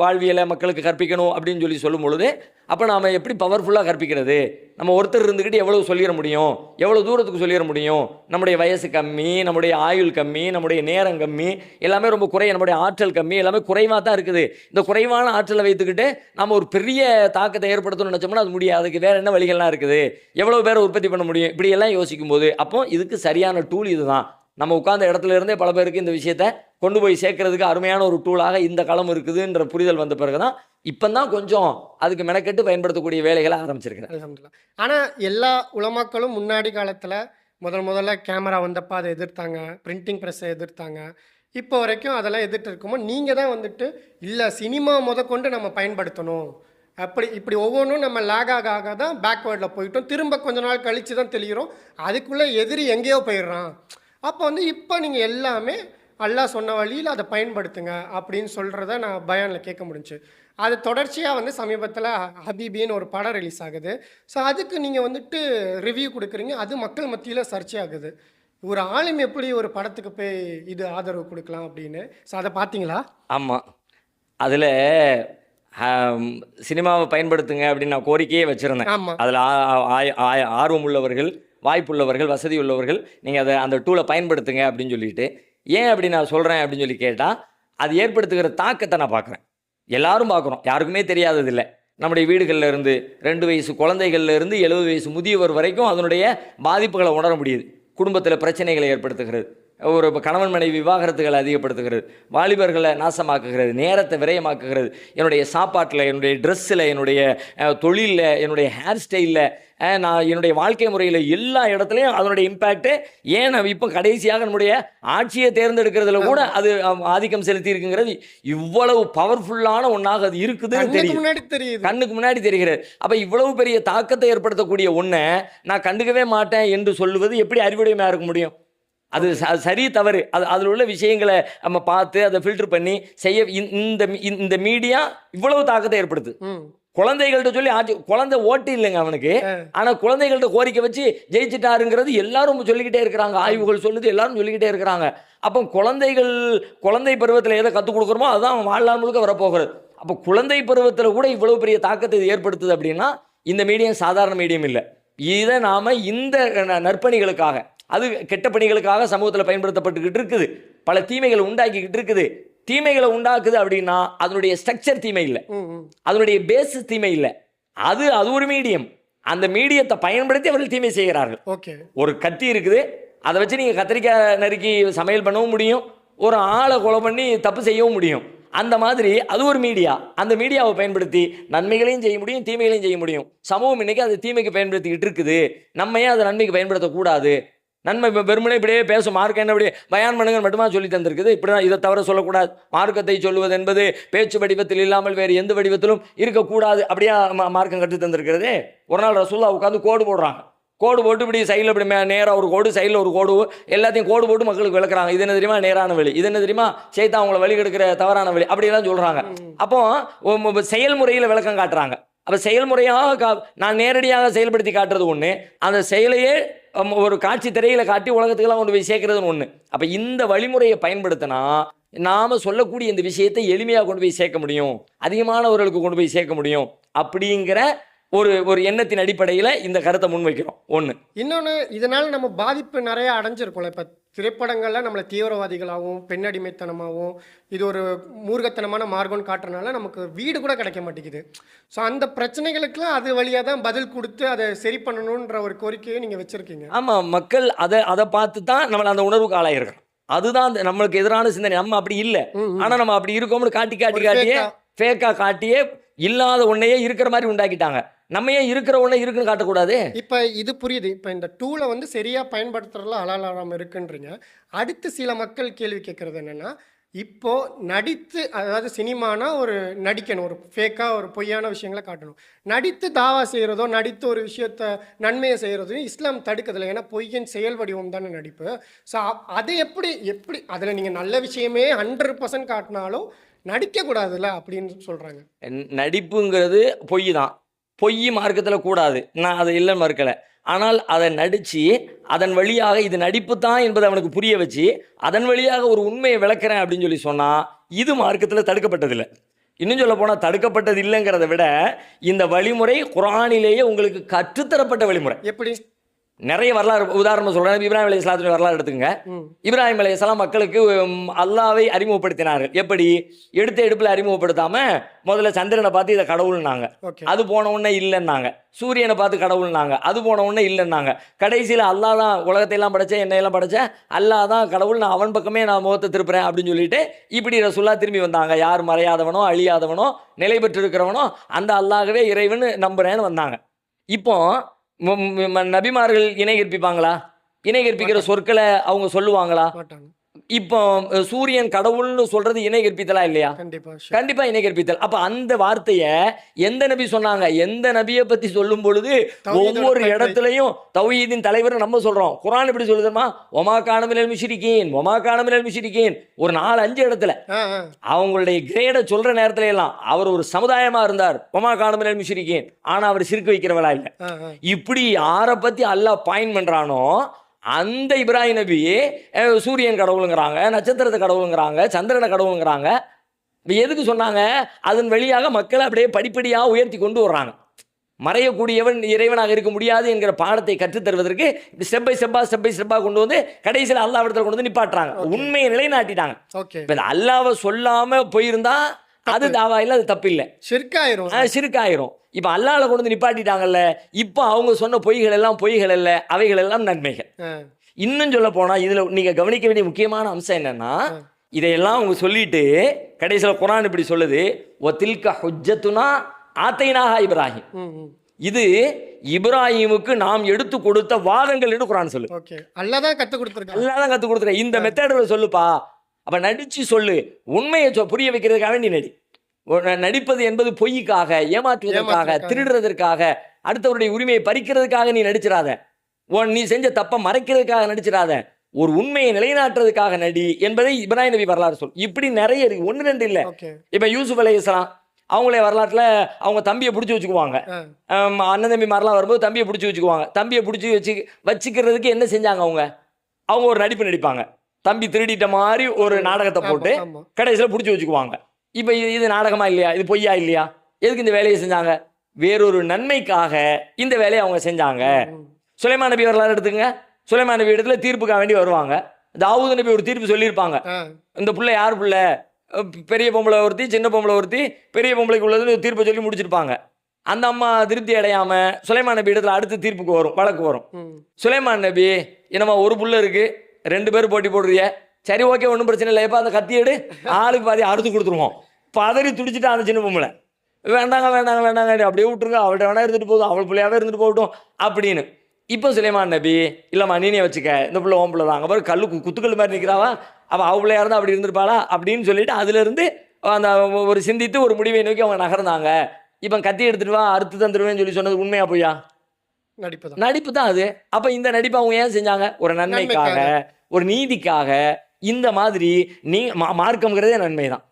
வாழ்வியலை மக்களுக்கு கற்பிக்கணும் அப்படின்னு சொல்லும் பொழுது அப்போ நாம் எப்படி பவர்ஃபுல்லாக கற்பிக்கிறது? நம்ம ஒருத்தர் இருந்துக்கிட்டு எவ்வளோ சொல்லிட முடியும், எவ்வளோ தூரத்துக்கு சொல்லிட முடியும்? நம்முடைய வயசு கம்மி, நம்முடைய ஆயுள் கம்மி, நம்முடைய நேரம் கம்மி, எல்லாமே ரொம்ப நம்முடைய ஆற்றல் கம்மி, எல்லாமே குறைவாக தான் இருக்குது. இந்த குறைவான ஆற்றலை வைத்துக்கிட்டு நம்ம ஒரு பெரிய தாக்கத்தை ஏற்படுத்தணும்னு நினச்சோம்னா அது முடியாது. அதுக்கு வேறு என்ன வழிகள்லாம் இருக்குது? எவ்வளோ பேரை உற்பத்தி பண்ண முடியும்? இப்படியெல்லாம் யோசிக்கும் போது அப்போ இதுக்கு சரியான டூல் இதுதான். நம்ம உட்கார்ந்த இடத்துல இருந்தே பல பேருக்கு இந்த விஷயத்தை கொண்டு போய் சேர்க்கறதுக்கு அருமையான ஒரு டூலாக இந்த களம் இருக்குதுன்ற புரிதல் வந்த பிறகுதான் இப்போ தான் கொஞ்சம் அதுக்கு மெனக்கெட்டு பயன்படுத்தக்கூடிய வேலைகளை ஆரம்பிச்சிருக்கிறேன். ஆனால் எல்லா உலமாக்களும் முன்னாடி காலத்தில் முதல்ல கேமரா வந்தப்போ அதை எதிர்த்தாங்க, பிரிண்டிங் ப்ரெஸ்ஸை எதிர்த்தாங்க. இப்போ வரைக்கும் அதெல்லாம் எதிர்த்து இருக்கும்போது நீங்கள் தான் வந்துட்டு இல்லை சினிமா கொண்டு நம்ம பயன்படுத்தணும், இப்படி ஒவ்வொன்றும் நம்ம லேக் ஆக தான் பேக்வேர்டில் போயிட்டோம். திரும்ப கொஞ்ச நாள் கழித்து தான் தெரிகிறோம் அதுக்குள்ளே எதிரி எங்கேயோ போயிடுறான். அப்போ இப்போ நீங்கள் எல்லாமே அல்லாஹ் சொன்ன வழியில் அதை பயன்படுத்துங்க அப்படின்னு சொல்கிறத நான் பயானில் கேட்க முடிஞ்சு. அது தொடர்ச்சியாக சமீபத்தில் ஹபீபின்னு ஒரு படம் ரிலீஸ் ஆகுது. ஸோ அதுக்கு நீங்கள் வந்துட்டு ரிவ்யூ கொடுக்குறீங்க, அது மக்கள் மத்தியில் சர்ச்சை ஆகுது. ஒரு ஆளும் எப்படி ஒரு படத்துக்கு போய் இது ஆதரவு கொடுக்கலாம் அப்படின்னு. ஸோ அதை பார்த்தீங்களா? ஆமாம், அதில் சினிமாவை பயன்படுத்துங்க அப்படின்னு நான் கோரிக்கையே வச்சுருந்தேன். அதில் ஆர்வம் உள்ளவர்கள், வாய்ப்புள்ளவர்கள், வசதி உள்ளவர்கள் நீங்கள் அந்த டூலை பயன்படுத்துங்க அப்படின்னு சொல்லிட்டு. ஏன் அப்படி நான் சொல்கிறேன் அப்படின்னு சொல்லி கேட்டால் அது ஏற்படுத்துகிற தாக்கத்தை நான் பார்க்குறேன். எல்லாரும் பார்க்குறோம், யாருக்குமே தெரியாததில்லை. நம்முடைய வீடுகளில் இருந்து 2 வயசு குழந்தைகள்ல இருந்து 70 வயசு முதியவர் வரைக்கும் அதனுடைய பாதிப்புகளை உணர முடியுது. குடும்பத்தில் பிரச்சனைகளை ஏற்படுத்துகிறது, ஒரு கணவன் மனைவி விவாகரத்துகளை அதிகப்படுத்துகிறது, வாலிபர்களை நாசமாக்குகிறது, நேரத்தை விரயமாக்குகிறது. என்னுடைய சாப்பாட்டில், என்னுடைய ட்ரெஸ்ஸில், என்னுடைய தொழிலில், என்னுடைய ஹேர் ஸ்டைலில், நான் என்னுடைய வாழ்க்கை முறையில் எல்லா இடத்துலையும் அதனுடைய இம்பேக்டு. ஏன் இப்போ கடைசியாக நம்முடைய ஆட்சியை தேர்ந்தெடுக்கிறதுல கூட அது ஆதிக்கம் செலுத்தி இருக்குங்கிறது இவ்வளவு பவர்ஃபுல்லான ஒன்றாக அது இருக்குதுன்னு தெரியும், கண்ணுக்கு முன்னாடி தெரிகிறது. அப்போ இவ்வளவு பெரிய தாக்கத்தை ஏற்படுத்தக்கூடிய ஒன்றை நான் கண்டுக்கவே மாட்டேன் என்று சொல்லுவது எப்படி அறிவுடைமையாக இருக்க முடியும்? அது சரி தவறு, அதில் உள்ள விஷயங்களை நம்ம பார்த்து அதை ஃபில்டர் பண்ணி செய்ய இந்த மீடியா இவ்வளவு தாக்கத்தை ஏற்படுத்து. குழந்தைகள்கிட்ட சொல்லி குழந்தை ஓட்டு இல்லைங்க அவனுக்கு, ஆனால் குழந்தைகள்கிட்ட கோரிக்கை வச்சு ஜெயிச்சிட்டாருங்கிறது எல்லாரும் சொல்லிக்கிட்டே இருக்கிறாங்க. ஆய்வுகள் சொல்லுது, எல்லாரும் சொல்லிக்கிட்டே இருக்கிறாங்க. அப்போ குழந்தை பருவத்தில் எதை கற்றுக் கொடுக்குறோமோ அதுதான் அவன் வாழ்நாள் முழுக்க வரப்போகிறது. அப்போ குழந்தை பருவத்தில் கூட இவ்வளவு பெரிய தாக்கத்தை ஏற்படுத்துது அப்படின்னா இந்த மீடியம் சாதாரண மீடியம் இல்லை. இதை நாம் இந்த நற்பணிகளுக்காக, அது கெட்ட பணிகளுக்காக சமூகத்தில் பயன்படுத்தப்பட்டுக்கிட்டு இருக்குது. பல தீமைகளை உண்டாக்கிக்கிட்டு இருக்குது. தீமைகளை உண்டாக்குது அப்படின்னா அதனுடைய ஸ்ட்ரக்சர் தீமை இல்லை, அதனுடைய பேஸ் தீமை இல்லை, அது ஒரு மீடியம். அந்த மீடியத்தை பயன்படுத்தி அவர்கள் தீமை செய்கிறார்கள். ஒரு கத்தி இருக்குது, அதை வச்சு நீங்கள் கத்திரிக்காய் நறுக்கி சமையல் பண்ணவும் முடியும், ஒரு ஆளை கொலை பண்ணி தப்பு செய்யவும் முடியும். அந்த மாதிரி அது ஒரு மீடியா. அந்த மீடியாவை பயன்படுத்தி நன்மைகளையும் செய்ய முடியும், தீமைகளையும் செய்ய முடியும். சமூகம் இன்னைக்கு அது தீமைக்கு பயன்படுத்திக்கிட்டு இருக்குது. நம்ம ஏன் அதை நன்மைக்கு பயன்படுத்தக்கூடாது? நன்மை வெறுமனே இப்படியே பேசும் மார்க்கம் என்ன இப்படி பயான் பண்ணுங்க மட்டுமா சொல்லி தந்திருக்குது. இப்படி தான் இதை தவிர சொல்லக்கூடாது. மார்க்கத்தை சொல்லுவது என்பது பேச்சு வடிவத்தில் இல்லாமல் வேறு எந்த வடிவத்திலும் இருக்கக்கூடாது. அப்படியே மார்க்கம் கற்று தந்திருக்கிறது. ஒரு நாள் ரசூலுல்லாஹ் உட்காந்து கோடு போடுறாங்க. கோடு போட்டு இப்படி சைடில் இப்படி நேராக ஒரு கோடு, சைடில் ஒரு கோடு, எல்லாத்தையும் கோடு போட்டு மக்களுக்கு விளக்குறாங்க. இது என்ன தெரியுமா நேரான வழி, இது என்ன தெரியுமா செய்தா அவங்கள வழி கெடுக்கிற தவறான வழி, அப்படியெல்லாம் சொல்கிறாங்க. அப்போ செயல்முறையில் விளக்கம் காட்டுறாங்க. அப்போ செயல்முறையாக நான் நேரடியாக செயல்படுத்தி காட்டுறது ஒன்று, அந்த செயலையே ஒரு காட்சி திரையில் காட்டி உலகத்துக்கெல்லாம் கொண்டு போய் சேர்க்கறதுன்னு ஒன்று. அப்போ இந்த வழிமுறையை பயன்படுத்தினா நாம் சொல்லக்கூடிய இந்த விஷயத்தை எளிமையாக கொண்டு போய் சேர்க்க முடியும், அதிகமானவர்களுக்கு கொண்டு போய் சேர்க்க முடியும் அப்படிங்கிற ஒரு எண்ணத்தின் அடிப்படையில் இந்த கருத்தை முன்வைக்கிறோம். ஒன்று. இன்னொன்று, இதனால் நம்ம பாதிப்பு நிறைய அடைஞ்சிருக்கோம்ல. இப்போ திரைப்படங்களில் நம்மளை தீவிரவாதிகளாகவும் பெண்ணடிமைத்தனமாகவும் இது ஒரு மூர்க்கத்தனமான மார்க்கம்னு காட்டுறதுனால நமக்கு வீடு கூட கிடைக்க மாட்டேங்குது. ஸோ அந்த பிரச்சனைகளுக்கெல்லாம் அது வழியாக தான் பதில் கொடுத்து அதை சரி பண்ணணுன்ற ஒரு கோரிக்கையை நீங்கள் வச்சுருக்கீங்க. ஆமாம், மக்கள் அதை பார்த்து தான் நம்மளை அந்த உணர்வுக்கு ஆளாயிருக்கிறோம். அதுதான் நம்மளுக்கு எதிரான சிந்தனை. நம்ம அப்படி இல்லை, ஆனா நம்ம அப்படி இருக்கோம்னு காட்டியே ஃபேக்கா காட்டியே இல்லாத ஒன்னையே இருக்கிற மாதிரி உண்டாக்கிட்டாங்க. நம்ம ஏன் இருக்கிற ஒன்றை இருக்குன்னு காட்டக்கூடாது? இப்போ இது புரியுது. இப்போ இந்த டூலை வந்து சரியாக பயன்படுத்துறதுல ஹலால் இருக்குன்றீங்க. அடுத்து சில மக்கள் கேள்வி கேட்குறது என்னென்னா, இப்போ நடித்து, அதாவது சினிமானா ஒரு நடிக்கணும், ஒரு ஃபேக்காக ஒரு பொய்யான விஷயங்களை காட்டணும். நடித்து தாவா செய்கிறதோ, நடித்து ஒரு விஷயத்த நன்மையை செய்கிறதையும் இஸ்லாம் தடுக்கிறதில்ல. ஏன்னா பொய்யின் செயல் வடிவம் தானே நடிப்பு. ஸோ அதை எப்படி அதில் நீங்கள் நல்ல விஷயமே 100% காட்டினாலும் நடிக்கக்கூடாதுல்ல அப்படின்னு சொல்கிறாங்க. நடிப்புங்கிறது பொய் தான். பொய் மார்க்கத்தில் கூடாது, நான் அதை இல்லை மறுக்கலை. ஆனால் அதை நடித்து அதன் வழியாக இது நடிப்பு தான் என்பதை அவனுக்கு புரிய வச்சு அதன் வழியாக ஒரு உண்மையை விளக்குறேன் அப்படின்னு சொல்லி சொன்னால் இது மார்க்கத்தில் தடுக்கப்பட்டதில்லை. இன்னும் சொல்ல போனால் தடுக்கப்பட்டது இல்லைங்கிறத விட இந்த வழிமுறை குர்ஆனிலேயே உங்களுக்கு கற்றுத்தரப்பட்ட வழிமுறை. எப்படி? நிறைய வரலாறு உதாரணம் சொல்கிறேன். இப்ராஹிம் அலைஹிஸ்ஸலாத்துடைய வரலாறு எடுத்துங்க. இப்ராஹிம் அலைஹிஸ்ஸலாம் மக்களுக்கு அல்லாவை அறிமுகப்படுத்தினார்கள். எப்படி? எடுத்த எடுப்பில் அறிமுகப்படுத்தாமல் முதல்ல சந்திரனை பார்த்து இதை கடவுள்னாங்க, அது போன உடனே இல்லைன்னாங்க. சூரியனை பார்த்து கடவுள்னாங்க, அது போன உடனே இல்லைன்னாங்க. கடைசியில் அல்லாஹ் தான் உலகத்தையெல்லாம் படைச்சேன், என்னையெல்லாம் படைச்சேன், அல்லாஹ் தான் கடவுள், நான் அவன் பக்கமே நான் முகத்தை திருப்புறேன் அப்படின்னு சொல்லிட்டு இப்படி ரசூலுல்லாஹ் திரும்பி வந்தாங்க. யார் மறையாதவனோ அழியாதவனோ நிலை பெற்று இருக்கிறவனோ அந்த அல்லாஹ்வே இறைவன் நம்புறேன்னு வந்தாங்க. இப்போ நபிமார்கள் இணை கற்பிப்பாங்களா? இணை கற்பிக்கிற சொற்களை அவங்க சொல்லுவாங்களா? இப்போ சூரியன் கடவுள்னு சொல்றது இணை கற்பித்தலா இல்லையா? கண்டிப்பா இணை கற்பித்தல். அப்ப அந்த வார்த்தையை எந்த நபி சொன்னாங்க? எந்த நபியை பத்தி சொல்லும் பொழுது ஒவ்வொரு இடத்துலையும் தௌஹீதின் தலைவர் நம்ம சொல்றோம். குர்ஆன் எப்படி சொல்லுதுமா? ஒமா கான மினல் முஷ்ரிகீன், ஒமா கான மினல் முஷ்ரிகீன். ஒரு 4-5 இடத்துல அவங்களுடைய கிரேடை சொல்ற நேரத்துல எல்லாம் அவர் ஒரு சமுதாயமா இருந்தார், ஒமா கான மினல் முஷ்ரிகீன். ஆனா அவர் சிறுக்கு வைக்கிறவளா இல்லை. இப்படி யாரை பத்தி அல்லாஹ் பாயிண்ட் பண்றானோ அந்த இப்ராஹிம் நபி சூரியன் கடவுளுங்கிறாங்க, நட்சத்திரத்தை கடவுளுங்கிறாங்க, சந்திரனை கடவுளுங்கிறாங்க. எதுக்கு சொன்னாங்க? அதன் வழியாக மக்களை அப்படியே படிப்படியாக உயர்த்தி கொண்டு வர்றாங்க. மறையக்கூடியவன் இறைவனாக இருக்க முடியாது என்கிற பாடத்தை கற்றுத்தருவதற்கு ஸ்டெப் பை ஸ்டெப்பாக கொண்டு வந்து கடைசியில் அல்லாஹ் இடத்துல கொண்டு வந்து நிப்பாட்டுறாங்க. உண்மையை நிலைநாட்டிட்டாங்க. இப்போ அல்லாவை சொல்லாம போயிருந்தா அது தாவா இல்லை, அது தப்பு இல்லை, சிறுக்காயிரும். இப்போ அல்லாஹ்ல கொண்டு வந்து நிப்பாட்டிட்டாங்கல்ல, இப்போ அவங்க சொன்ன பொய்கள் எல்லாம் பொய்கள் அல்ல, அவைகள் எல்லாம் நன்மைகள். இன்னும் சொல்ல போனா இதுல நீங்க கவனிக்க வேண்டிய முக்கியமான அம்சம் என்னன்னா, இதையெல்லாம் அவங்க சொல்லிட்டு கடைசியில் குர்ஆன் இப்படி சொல்லுது, வதில்க ஹுஜ்ஜத்துனா ஆத்தைனாஹா இப்ராஹிம். இது இப்ராஹிமுக்கு நாம் எடுத்து கொடுத்த வாதங்கள் என்று குர்ஆன் சொல்லு. அல்லாஹ் தான் கத்து கொடுத்துருக்க. இந்த மெத்தட்ல சொல்லுப்பா. அப்ப நடிச்சு சொல்லு, உண்மையை புரிய வைக்கிறதுக்காக வேண்டி நடி. நடிப்பது என்பது பொய்க்காக, ஏமாற்றுவதற்காக, திருடுறதற்காக, அடுத்தவருடைய உரிமையை பறிக்கிறதுக்காக நீ நடிச்சிடாத. நீ செஞ்ச தப்ப மறைக்கிறதுக்காக நடிச்சிடாத. ஒரு உண்மையை நிலைநாட்டுறதுக்காக நடி என்பதை இப்ராஹிம் நபி வரலாறு சொல். இப்படி நிறைய இருக்கு, 1-2 இல்லை. இப்ப யூசுப் அலைஹிஸ்ஸலாம் அவங்களே வரலாற்றுல அவங்க தம்பியை பிடிச்சி வச்சுக்குவாங்க. அண்ணன் தம்பி மாதிரிலாம் வரும்போது தம்பியை பிடிச்சி வச்சுக்குவாங்க. தம்பியை பிடிச்சி வச்சுக்கிறதுக்கு என்ன செஞ்சாங்க? அவங்க ஒரு நடிப்பு நடிப்பாங்க. தம்பி திருடிட்ட மாதிரி ஒரு நாடகத்தை போட்டு கடைசியில் பிடிச்சி வச்சுக்குவாங்க. இப்போ இது நாடகமா இல்லையா? இது பொய்யா இல்லையா? எதுக்கு இந்த வேலையை செஞ்சாங்க? வேறொரு நன்மைக்காக இந்த வேலையை அவங்க செஞ்சாங்க. சுலைமான் நபி வரலாறு எடுத்துங்க. சுலைமான் நபி இடத்துல தீர்ப்புக்காக வேண்டி வருவாங்க. தாவூத் நபி ஒரு தீர்ப்பு சொல்லியிருப்பாங்க. இந்த பிள்ளை யார் பிள்ளை? பெரிய பொம்பளை ஒருத்தி, சின்ன பொம்பளை ஒருத்தி, பெரிய பொம்பளைக்கு உள்ளதுன்னு தீர்ப்பை சொல்லி முடிச்சிருப்பாங்க. அந்த அம்மா திருப்தி அடையாம சுலைமான் நபி இடத்துல அடுத்த தீர்ப்புக்கு வரும், வழக்கு வரும். சுலைமான் நபி என்னம்மா ஒரு புள்ள இருக்கு, 2 பேர் போட்டி போடுறிய, சரி ஓகே ஒன்றும் பிரச்சனை இல்லை, எப்போ அந்த கத்தி எடு, ஆளுக்கு பாதி அறுத்து கொடுத்துருவோம். பதறி துடிச்சிட்டு அந்த சின்ன பொம்பளை வேண்டாங்க அப்படியே விட்டுருங்க, அவள்கிட்ட வேணா இருந்துட்டு போதும், அவள் பிள்ளையாவே இருந்துட்டு போகட்டும் அப்படின்னு. இப்போ சுலைமான் நபி இல்லைம்மா நீனே வச்சுக்க, இந்த பிள்ளை ஓம் பிள்ளை தான், அங்கே பாரு கல்லு குத்துக்கல் மாதிரி நிற்கிறாவா, அவள் அவள் பிள்ளையா இருந்தால் அப்படி இருந்திருப்பாளா அப்படின்னு சொல்லிட்டு அதுலேருந்து அந்த ஒரு சிந்தித்து ஒரு முடிவை நோக்கி அவங்க நகர்ந்தாங்க. இப்போ கத்தி எடுத்துட்டு வா அறுத்து தந்துடுவேன்னு சொல்லி சொன்னது உண்மையா பொய்யா? நடிப்பு தான் அது. அப்போ இந்த நடிப்பு அவங்க ஏன் செஞ்சாங்க? ஒரு நன்மைக்காக, ஒரு நீதிக்காக. இந்த மாதிரி மார்க்கம்ங்கிறதே நன்மை தான்,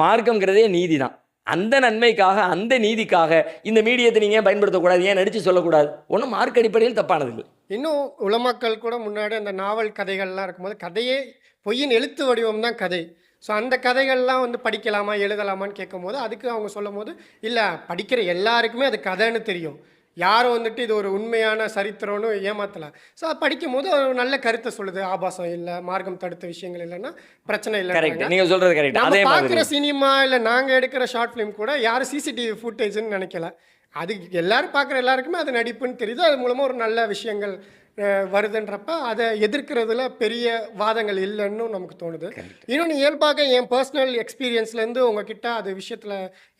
மார்க்கம்ங்கிறதே நீதி தான். அந்த நன்மைக்காக, அந்த நீதிக்காக இந்த மீடியத்தை நீங்கள் ஏன் பயன்படுத்தக்கூடாது? ஏன் நடித்து சொல்லக்கூடாது? ஒன்றும் மார்க் அடிப்படையில் தப்பானது இல்லை. இன்னும் உலமாக்கள் கூட முன்னாடி அந்த நாவல் கதைகள்லாம் இருக்கும்போது கதையே பொய்யின் எழுத்து வடிவம் தான் கதை. ஸோ அந்த கதைகள்லாம் வந்து படிக்கலாமா எழுதலாமான்னு கேட்கும் போது அதுக்கு அவங்க சொல்லும் போது இல்லை, படிக்கிற எல்லாருக்குமே அது கதைன்னு தெரியும், யாரும் வந்துட்டு இது ஒரு உண்மையான சரித்திரம்னு ஏமாத்தலாம். ஸோ படிக்கும் போது ஒரு நல்ல கருத்தை சொல்லுது, ஆபாசம் இல்லை, மார்க்கம் தடுத்த விஷயங்கள் இல்லைன்னா பிரச்சனை இல்லை. நீங்கள் சொல்கிறது கரெக்ட். நம்ம பார்க்குற சினிமா இல்லை நாங்கள் எடுக்கிற ஷார்ட் ஃபிலிம் கூட யாரும் சிசிடிவி ஃபுட்டேஜ்னு நினைக்கல, அது எல்லாரும் பார்க்குற எல்லாருக்குமே அது நடிப்புன்னு தெரியுது. அது மூலமாக ஒரு நல்ல விஷயங்கள் வருதுன்றப்ப அதை எதிர்க்கிறதுல பெரிய வாதங்கள் இல்லைன்னு நமக்கு தோணுது. கரெக்ட். இன்னொன்று இயல்பாக என் பர்சனல் எக்ஸ்பீரியன்ஸ்லேருந்து உங்ககிட்ட அது விஷயத்தில்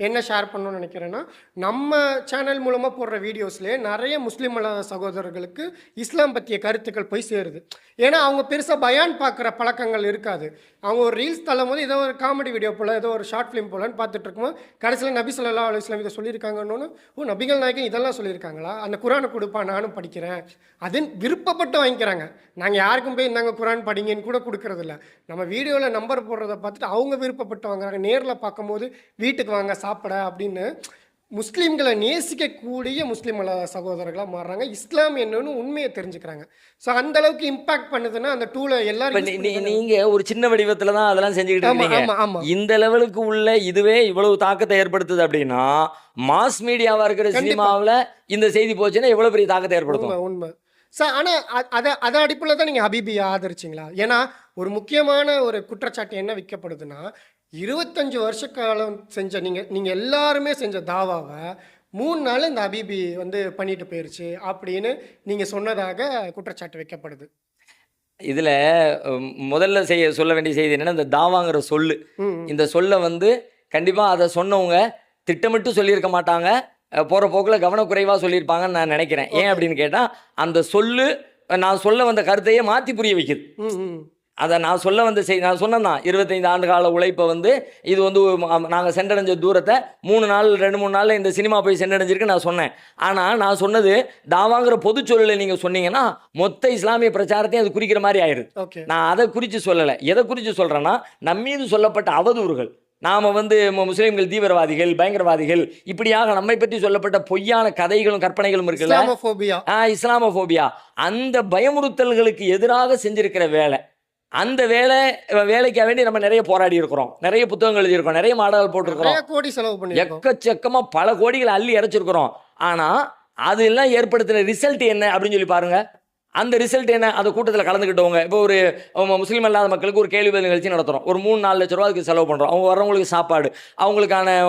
என்ன ஷேர் பண்ணணும்னு நினைக்கிறேன்னா, நம்ம சேனல் மூலமாக போடுற வீடியோஸ்லேயே நிறைய முஸ்லீம் அல்லாத சகோதரர்களுக்கு இஸ்லாம் பற்றிய கருத்துக்கள் போய் சேருது. ஏன்னா அவங்க பெருசாக பயான் பார்க்குற பழக்கங்கள் இருக்காது. அவங்க ஒரு ரீல்ஸ் தள்ளும் போது ஏதோ ஒரு காமெடி வீடியோ போல் ஏதோ ஒரு ஷார்ட் ஃபிலிம் போலன்னு பார்த்துட்டு இருக்கும்போது கடைசியில் நபி ஸல்லல்லாஹு அலைஹி வஸல்லம் இதை சொல்லியிருக்காங்கன்னு, ஓ நபிகள் நாயகம் இதெல்லாம் சொல்லியிருக்காங்களா, அந்த குரானை கொடுப்பா நானும் படிக்கிறேன் அதுன்னு விருப்பப்பட்டு வாங்கிக்கிறாங்க. நாங்கள் யாருக்கும் போய் இந்தாங்க குரான் படிங்கன்னு கூட கொடுக்கறதில்ல. நம்ம வீடியோவில் நம்பர் போடுறத பார்த்துட்டு அவங்க விருப்பப்பட்டு வாங்குறாங்க. நேரில் பார்க்கும்போது வீட்டுக்கு வாங்க சாப்பிட அப்படின்னு முஸ்லீம்களை நேசிக்கக்கூடிய முஸ்லீம் அல்லாத சகோதரர்களாக மாறுறாங்க. இஸ்லாம் என்னன்னு உண்மையை தெரிஞ்சுக்கிறாங்க. ஸோ அந்த அளவுக்கு இம்பாக்ட் பண்ணுதுன்னா அந்த டூலை இப்ப எல்லாரும் நீங்க ஒரு சின்ன வடிவத்துல தான் அதெல்லாம் செஞ்சுக்கிட்டு ஆமா இருக்கீங்க. ஆமா ஆமா இந்த லெவலுக்கு உள்ள இதுவே இவ்வளவு தாக்கத்தை ஏற்படுத்துது அப்படின்னா, மாஸ் மீடியாவா இருக்கிற கண்டிப்பா. சினிமாவுல இந்த செய்தி போச்சுன்னா எவ்வளவு பெரிய தாக்கத்தை ஏற்படுத்தும். உண்மை உண்மை சார். ஆனால் அதை அடிப்படையில் தான் நீங்கள் ஹபீபியை ஆதரிச்சிங்களா? ஏன்னா ஒரு முக்கியமான ஒரு குற்றச்சாட்டு என்ன வைக்கப்படுதுன்னா, 25 வருஷ காலம் செஞ்ச நீங்கள் எல்லாருமே செஞ்ச தாவாவை 3 நாள் இந்த ஹபீபி வந்து பண்ணிட்டு போயிருச்சு அப்படின்னு நீங்கள் சொன்னதாக குற்றச்சாட்டு வைக்கப்படுது. இதுல முதல்ல சொல்ல வேண்டிய செய்தி என்னன்னா, இந்த தாவாங்கிற சொல்லு, ம் ம். இந்த சொல்ல வந்து கண்டிப்பா அதை சொன்னவங்க திட்டமிட்டு சொல்லியிருக்க மாட்டாங்க. போற போக்குல கவனக்குறைவா சொல்லியிருப்பாங்கன்னு நான் நினைக்கிறேன். ஏன் ஓகே. அப்படின்னு கேட்டா, அந்த சொல்லு நான் சொல்ல வந்த கருத்தையே மாத்தி புரிய வைக்குது. ம் ம். அதை நான் சொல்ல வந்த நான் சொன்னேன் 25 ஆண்டு கால உழைப்பை வந்து இது வந்து நாங்கள் சென்றடைஞ்ச தூரத்தை 3 நாள் 2-3 நாளில் இந்த சினிமா போய் சென்றடைஞ்சிருக்கு நான் சொன்னேன். ஆனால் நான் சொன்னது தாவாங்கிற பொது சொல்லலை நீங்கள் சொன்னீங்கன்னா மொத்த இஸ்லாமிய பிரச்சாரத்தையும் அது குறிக்கிற மாதிரி ஆயிடுது. ஓகே. நான் அதை குறித்து சொல்லலை. எதை குறித்து சொல்கிறேன்னா, நம்மீது சொல்லப்பட்ட அவதூறுகள், நாம் வந்து முஸ்லீம்கள் தீவிரவாதிகள் பயங்கரவாதிகள் இப்படியாக நம்மை பற்றி சொல்லப்பட்ட பொய்யான கதைகளும் கற்பனைகளும் இருக்குல்ல, இஸ்லாமோஃபோபியா. இஸ்லாமோபியா, அந்த பயமுறுத்தல்களுக்கு எதிராக செஞ்சிருக்கிற வேலை, அந்த வேலைக்காக வேண்டி நம்ம நிறைய போராடி இருக்கிறோம், நிறைய புத்தகங்கள் எழுதியிருக்கோம், நிறைய மாடல் போட்டிருக்கிறோம், நிறைய கோடி செலவு பண்ணியிருக்கோம். எக்கச்சக்கமா பல கோடிகளை அள்ளி இறைச்சிருக்கிறோம். ஆனா அதெல்லாம் ஏற்படுத்தின ரிசல்ட் என்ன அப்படின்னு சொல்லி பாருங்க. அந்த ரிசல்ட் என்ன? அந்த கூட்டத்தில் கலந்துக்கிட்டவங்க, இப்போ ஒரு முஸ்லீம் அல்லாத மக்களுக்கு ஒரு கேள்வி பதில் நிகழ்ச்சி நடத்துகிறோம், ஒரு 3-4 லட்ச ரூபா அதுக்கு செலவு பண்ணுறோம். அவங்க வர்றவங்களுக்கு சாப்பாடு, அவங்களுக்கான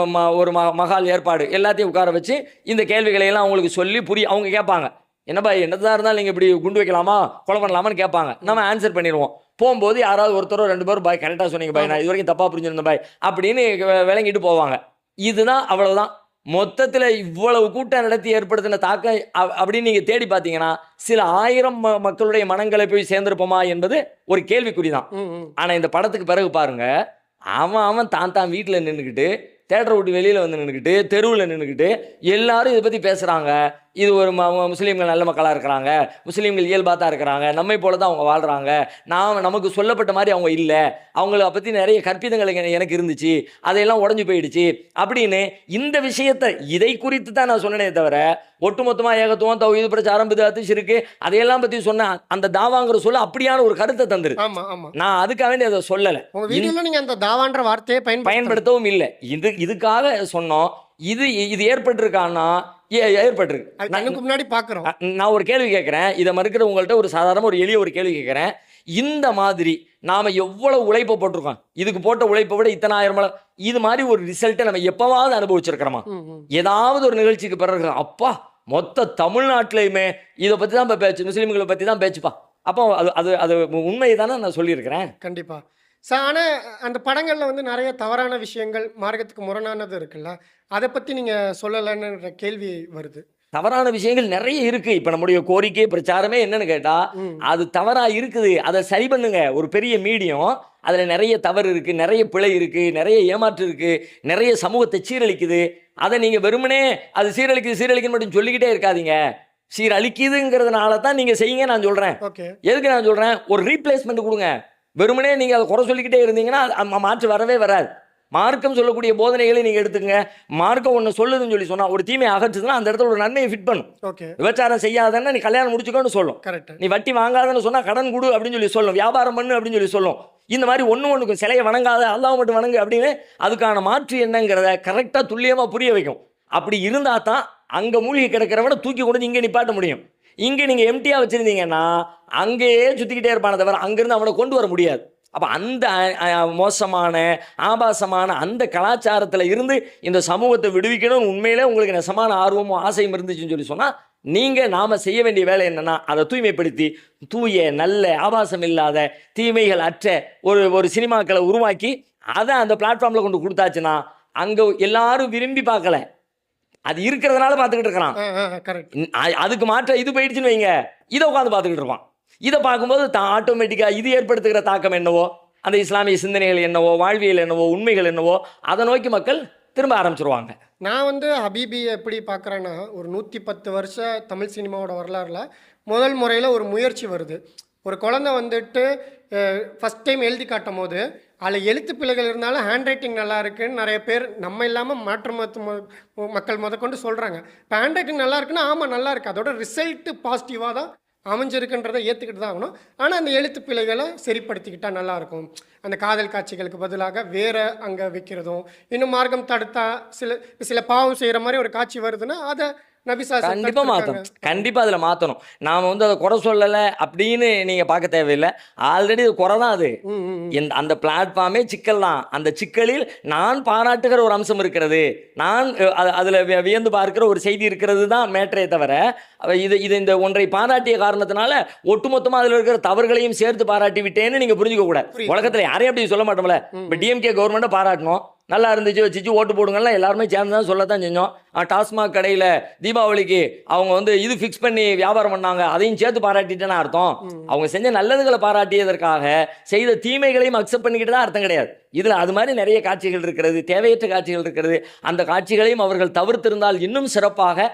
ஒரு மகால் ஏற்பாடு எல்லாத்தையும் உட்கார வச்சு இந்த கேள்விகளை எல்லாம் அவங்களுக்கு சொல்லி அவங்க கேட்பாங்க, என்னப்பா என்னதான் இருந்தாலும் நீங்கள் இப்படி குண்டு வைக்கலாமா கொலை பண்ணலாமான்னு கேட்பாங்க. நம்ம ஆன்சர் பண்ணிடுவோம். போகும்போது யாராவது ஒருத்தரோ 2 பேரும் பாய் கரெக்டாக சொன்னீங்க பாய், நான் இது வரைக்கும் தப்பாக புரிஞ்சிருந்தேன் பாய் அப்படின்னு விளங்கிட்டு போவாங்க. இதுதான், அவ்வளவுதான். மொத்தத்தில் இவ்வளவு கூட்டம் நடத்தி ஏற்படுத்தின தாக்கம் அப்படின்னு நீங்கள் தேடி பார்த்தீங்கன்னா சில 1000 மக்களுடைய மனங்களை போய் சேர்ந்திருப்போமா என்பது ஒரு கேள்விக்குறி தான். ம் ம். ஆனால் இந்த படத்துக்கு பிறகு பாருங்க, அவன் தான் வீட்டில் நின்றுக்கிட்டு, தேட்டரை விட்டு வெளியில் வந்து நின்றுக்கிட்டு, தெருவில் நின்றுக்கிட்டு எல்லாரும் இதை பற்றி பேசுகிறாங்க. இது ஒரு முஸ்லீம்கள் நல்ல மக்களாக இருக்கிறாங்க, முஸ்லீம்கள் இயல்பாக தான் இருக்கிறாங்க, நம்மை போல தான் அவங்க வாழ்கிறாங்க, நமக்கு சொல்லப்பட்ட மாதிரி அவங்க இல்லை, அவங்கள பற்றி நிறைய கற்பிதங்கள் எனக்கு இருந்துச்சு, அதையெல்லாம் உடஞ்சி போயிடுச்சு அப்படின்னு இந்த விஷயத்தை இதை குறித்து தான் நான் சொன்னேனே தவிர, ஒட்டுமொத்தமாக ஏகத்துவம் தௌஹீத் பிரச்சாரம் பிதாத்து ஷிர்கு அதையெல்லாம் பற்றி சொன்ன அந்த தாவாங்கிற சொல்ல அப்படியான ஒரு கருத்தை தந்துரு. ஆமா ஆமா. நான் அதுக்காக வேண்டி அதை சொல்லலை, உங்க வீடியோல நீங்க அந்த தாவான்ற வார்த்தையை பயன்படுத்தவும் இல்லை. இதுக்காக சொன்னோம். இது ஏற்பட்டிருக்கான்னா ஏற்பட்டிருக்கு. கண்ணுக்கு முன்னாடி பாக்குறோம். நான் ஒரு கேள்வி கேட்குறேன், இதை மறுக்கிற உங்கள்கிட்ட ஒரு சாதாரண ஒரு எளிய ஒரு கேள்வி கேட்குறேன். இந்த மாதிரி நாம எவ்வளவு உழைப்பை போட்டிருக்கோம், இதுக்கு போட்ட உழைப்பை விட இத்தனை 1000 மடங்கு இது மாதிரி ஒரு ரிசல்ட்டை நம்ம எப்பவாவது அனுபவிச்சிருக்கிறோமா? ஏதாவது ஒரு நிகழ்ச்சிக்கு பிறகு அப்பா மொத்த தமிழ்நாட்டிலையுமே இதை பற்றி தான் பேச்சு, முஸ்லீம்களை பற்றி தான் பேச்சுப்பா. அப்போ அது உண்மையை தானே நான் சொல்லியிருக்கிறேன். கண்டிப்பா சார். ஆனால் அந்த படங்களில் வந்து நிறைய தவறான விஷயங்கள், மார்க்கத்துக்கு முரணானது இருக்குல்ல, அதை பற்றி நீங்கள் சொல்லலைன்ற கேள்வி வருது. தவறான விஷயங்கள் நிறைய இருக்கு. இப்ப நம்முடைய கோரிக்கை பிரச்சாரமே என்னன்னு கேட்டா, அது தவறா இருக்குது, அதை சரி பண்ணுங்க. ஒரு பெரிய மீடியம், அதுல நிறைய தவறு இருக்கு, நிறைய பிழை இருக்கு, நிறைய ஏமாற்று இருக்கு, நிறைய சமூகத்தை சீரழிக்குது. அதை நீங்க வெறுமனே அது சீரழிக்குன்னு மட்டும் சொல்லிக்கிட்டே இருக்காதீங்க. சீரழிக்குதுங்கிறதுனால தான் நீங்க செய்யுங்க நான் சொல்றேன். ஓகே. எதுக்கு நான் சொல்றேன்? ஒரு ரீப்ளேஸ்மெண்ட் கொடுங்க. வெறுமனே நீங்க அதை குறை சொல்லிக்கிட்டே இருந்தீங்கன்னா மாற்று வரவே வராது. மார்க்கம் சொல்லக்கூடிய போதனைகளை நீங்க எடுத்துங்க. மார்க்கம் ஒன்று சொல்லுதுன்னு சொல்லி சொன்னா, ஒரு தீமையை அகற்றுதுன்னா அந்த இடத்துல ஒரு நன்மையை ஃபிட் பண்ணும். ஓகே. விபச்சாரம் செய்யாதன்னா நீ கல்யாணம் முடிச்சுக்கோன்னு சொல்லும். கரெக்ட். நீ வட்டி வாங்காதன்னு சொன்னா கடன் கொடு அப்படின்னு சொல்லி சொல்லும். வியாபாரம் பண்ணு அப்படின்னு சொல்லி சொல்லும். இந்த மாதிரி ஒன்றுக்கும் சிலையை வணங்காத, அல்லாஹ் மட்டும் வணங்கு அப்படின்னு அதுக்கான மாற்று என்னங்கிறத கரெக்டாக துல்லியமாக புரிய வைக்கும். அப்படி இருந்தால் தான் அங்கே மூழ்கி கிடக்கிறவனை தூக்கி கொண்டு இங்கே நிப்பாட்ட முடியும். இங்கே நீங்கள் எம்டியாக வச்சுருந்தீங்கன்னா அங்கேயே சுற்றிக்கிட்டே இருப்பானே தவிர அங்கேருந்து அவனை கொண்டு வர முடியாது. அப்போ அந்த மோசமான ஆபாசமான அந்த கலாச்சாரத்தில் இருந்து இந்த சமூகத்தை விடுவிக்கணும்னு உண்மையிலே உங்களுக்கு நெசமான ஆர்வமும் ஆசையும் இருந்துச்சுன்னு சொல்லி சொன்னால் நாம செய்ய வேண்டிய வேலை என்னன்னா அதை தூய்மைப்படுத்தி தூய நல்ல ஆபாசம் இல்லாத தீமைகள் அற்ற ஒரு சினிமாக்களை உருவாக்கி அதை அந்த பிளாட்ஃபார்ம்ல கொண்டு கொடுத்தாச்சுன்னா அங்க எல்லாரும் விரும்பி பார்க்கல, அது இருக்கிறதுனால பார்த்துக்கிட்டு இருக்கிறான். கரெக்ட். அதுக்கு மாற்ற இது போயிடுச்சுன்னு வைங்க, இதை உட்காந்து பார்த்துக்கிட்டு இருப்பான். இதை பார்க்கும்போது ஆட்டோமேட்டிக்காக இது ஏற்படுத்துகிற தாக்கம் என்னவோ, அந்த இஸ்லாமிய சிந்தனைகள் என்னவோ, வாழ்வியல் என்னவோ, உண்மைகள் என்னவோ, அதை நோக்கி மக்கள் திரும்ப ஆரம்பிச்சிருவாங்க. நான் வந்து ஹபீபியை எப்படி பார்க்குறேன்னா, ஒரு 110 வருஷ தமிழ் சினிமாவோட வரலாறுல முதல் முறையில் ஒரு முயற்சி வருது. ஒரு குழந்தை வந்துட்டு ஃபஸ்ட் டைம் எழுதி காட்டும் போது அதில் எழுத்து பிழைகள் இருந்தாலும் ஹேண்ட் ரைட்டிங் நல்லா இருக்குன்னு நிறைய பேர் நம்ம இல்லாமல் மாற்று மக்கள் முதற்கொண்டு சொல்கிறாங்க. இப்போ ஹேண்ட் ரைட்டிங் நல்லா இருக்குன்னா ஆமாம் நல்லா இருக்குது, அதோட ரிசல்ட்டு பாசிட்டிவாக தான் அமைஞ்சிருக்குன்றதை ஏற்றுக்கிட்டு தான் ஆகணும். ஆனால் அந்த எழுத்து பிழைகளை சரிப்படுத்திக்கிட்டால் நல்லாயிருக்கும். அந்த காதல் காட்சிகளுக்கு பதிலாக வேறு அங்கே வைக்கிறதும், இன்னும் மார்க்கம் தடுத்தா சில பாவம் செய்கிற மாதிரி ஒரு காட்சி வருதுன்னா அதை கண்டிப்பா மாற்றணும், கண்டிப்பா அதுல மாற்றணும். நாம வந்து அதை குறை சொல்லலை அப்படின்னு நீங்க பார்க்க தேவையில்லை, ஆல்ரெடி அது குறை தான். அது அந்த பிளாட்ஃபார்மே சிக்கல் தான். அந்த சிக்கலில் நான் பாராட்டுகிற ஒரு அம்சம் இருக்கிறது, நான் அதுல வியந்து பார்க்கிற ஒரு செய்தி இருக்கிறது தான் மேட்டரே தவிர, இது இந்த ஒன்றை பாராட்டிய காரணத்தினால ஒட்டுமொத்தமா அதுல இருக்கிற தவறுகளையும் சேர்த்து பாராட்டி விட்டேன்னு நீங்க புரிஞ்சுக்க கூடாது. உலகத்துல யாரையும் அப்படி சொல்ல மாட்டோம்ல. இப்ப டிஎம்கே கவர்மெண்ட்டை பாராட்டணும், நல்லா இருந்துச்சு வச்சுச்சு ஓட்டு போடுங்கலாம் எல்லாருமே சேர்ந்து தான் சொல்லத்தான் செஞ்சோம். டாஸ்மாக் கடையில் தீபாவளிக்கு அவங்க வந்து இது ஃபிக்ஸ் பண்ணி வியாபாரம் பண்ணாங்க, அதையும் சேர்த்து பாராட்டிட்டேன்னு அர்த்தம். அவங்க செஞ்ச நல்லதுகளை பாராட்டியதற்காக செய்த தீமைகளையும் அக்செப்ட் பண்ணிக்கிட்டு தான் அர்த்தம் கிடையாது. இதில் அது மாதிரி நிறைய காட்சிகள் இருக்கிறது, தேவையற்ற காட்சிகள் இருக்கிறது. அந்த காட்சிகளையும் அவர்கள் தவிர்த்திருந்தால் இன்னும் சிறப்பாக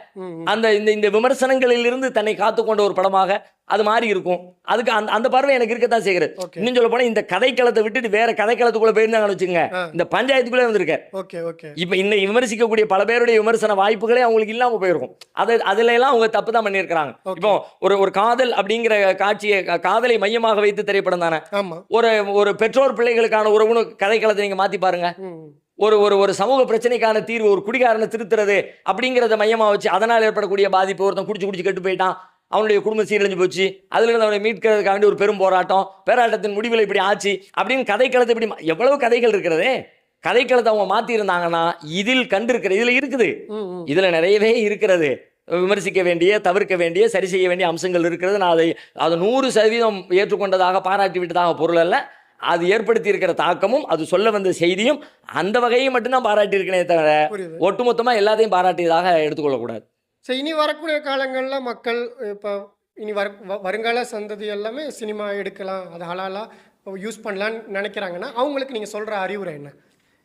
அந்த இந்த விமர்சனங்களில் இருந்து தன்னை காத்துக்கொண்ட ஒரு படமாக அது மாதிரி இருக்கும். அதுக்கு அந்த பார்வை எனக்கு இருக்கத்தான் செய்கிறது. இன்னும் சொல்ல போனா இந்த கதைக்களத்தை விட்டுட்டு வேற கதைக்களத்துக்குள்ள போயிருந்தாங்கன்னு வச்சுங்க, இந்த பஞ்சாயத்துக்குள்ளே வந்திருக்க. இப்ப இன்னைக்கு விமர்சிக்கக்கூடிய பல பேருடைய விமர்சன வாய்ப்புகளே அவங்களுக்கு இல்லாம போயிருக்கும். அதுல எல்லாம் அவங்க தப்பு தான் பண்ணியிருக்கிறாங்க. இப்போ ஒரு காதல் அப்படிங்கிற காட்சியை, காதலை மையமாக வைத்து திரைப்படம் தானே. ஒரு பெற்றோர் பிள்ளைகளுக்கான உறவுன்னு கதைக்களத்தை நீங்க மாத்தி பாருங்க. ஒரு சமூக பிரச்சனைக்கான தீர்வு, ஒரு குடிகாரனை திருத்துறது அப்படிங்கிறத மையமா வச்சு அதனால் ஏற்படக்கூடிய பாதிப்பு, ஒருத்தன் குடிச்சு கெட்டு போயிட்டான், அவனுடைய குடும்பம் சீரழிஞ்சு போச்சு, அதுல இருந்து அவனை மீட்கிறதுக்காண்டி ஒரு பெரும் போராட்டத்தின் முடிவில் இப்படி ஆச்சு அப்படின்னு கதைக்களத்தை இப்படி எவ்வளவு கதைகள் இருக்கிறதே. கதைக்களத்தை அவங்க மாத்தி இருந்தாங்கன்னா இதில் இதுல இருக்குது, இதுல நிறையவே இருக்கிறது. விமர்சிக்க வேண்டிய, தவிர்க்க வேண்டிய, சரி செய்ய வேண்டிய அம்சங்கள் இருக்கிறது. நான் அதை 100% ஏற்றுக்கொண்டதாக பாராட்டி விட்டதாக பொருள் அல்ல. அது ஏற்படுத்தி இருக்கிற தாக்கமும் அது சொல்ல வந்த செய்தியும் அந்த வகையை மட்டும்தான் பாராட்டி இருக்கனே தவிர ஒட்டுமொத்தமா எல்லாத்தையும் பாராட்டியதாக எடுத்துக்கொள்ளக்கூடாது. சரி, இனி வரக்கூடிய காலங்களில் மக்கள் இப்போ இனி வருங்கால சந்ததி எல்லாமே சினிமா எடுக்கலாம், அதை ஹலாலாக யூஸ் பண்ணலான்னு நினைக்கிறாங்கன்னா அவங்களுக்கு நீங்கள் சொல்கிற அறிவுரை என்ன?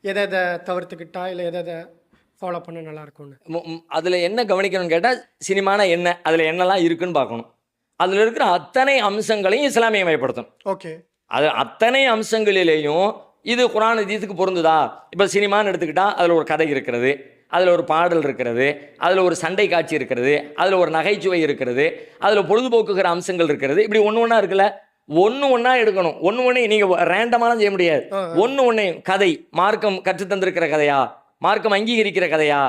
எதை தவிர்த்துக்கிட்டா இல்லை எதை ஃபாலோ பண்ண நல்லா இருக்கும்னு அதில் என்ன கவனிக்கணும்னு கேட்டால், சினிமானா என்ன, அதில் என்னெல்லாம் இருக்குன்னு பார்க்கணும். அதில் இருக்கிற அத்தனை அம்சங்களையும் இஸ்லாமியமயப்படுத்தணும். ஓகே, அது அத்தனை அம்சங்களிலேயும் இது குர்ஆன் ஹதீஸுக்கு பொருந்துதா? இப்போ சினிமான்னு எடுத்துக்கிட்டால் அதில் ஒரு கதை இருக்கிறது, அதில் ஒரு பாடல் இருக்கிறது, அதில் ஒரு சண்டை காட்சி இருக்கிறது, அதில் ஒரு நகைச்சுவை இருக்கிறது, அதில் பொழுதுபோக்குகிற அம்சங்கள் இருக்கிறது. இப்படி ஒன்றா இருக்குல்ல, ஒன்றா எடுக்கணும். ஒன்று நீங்கள் ரேண்டமாக செய்ய முடியாது. ஒன்று கதை, மார்க்கம் கற்றுத்தந்திருக்கிற கதையா, மார்க்கம் அங்கீகரிக்கிற கதையா,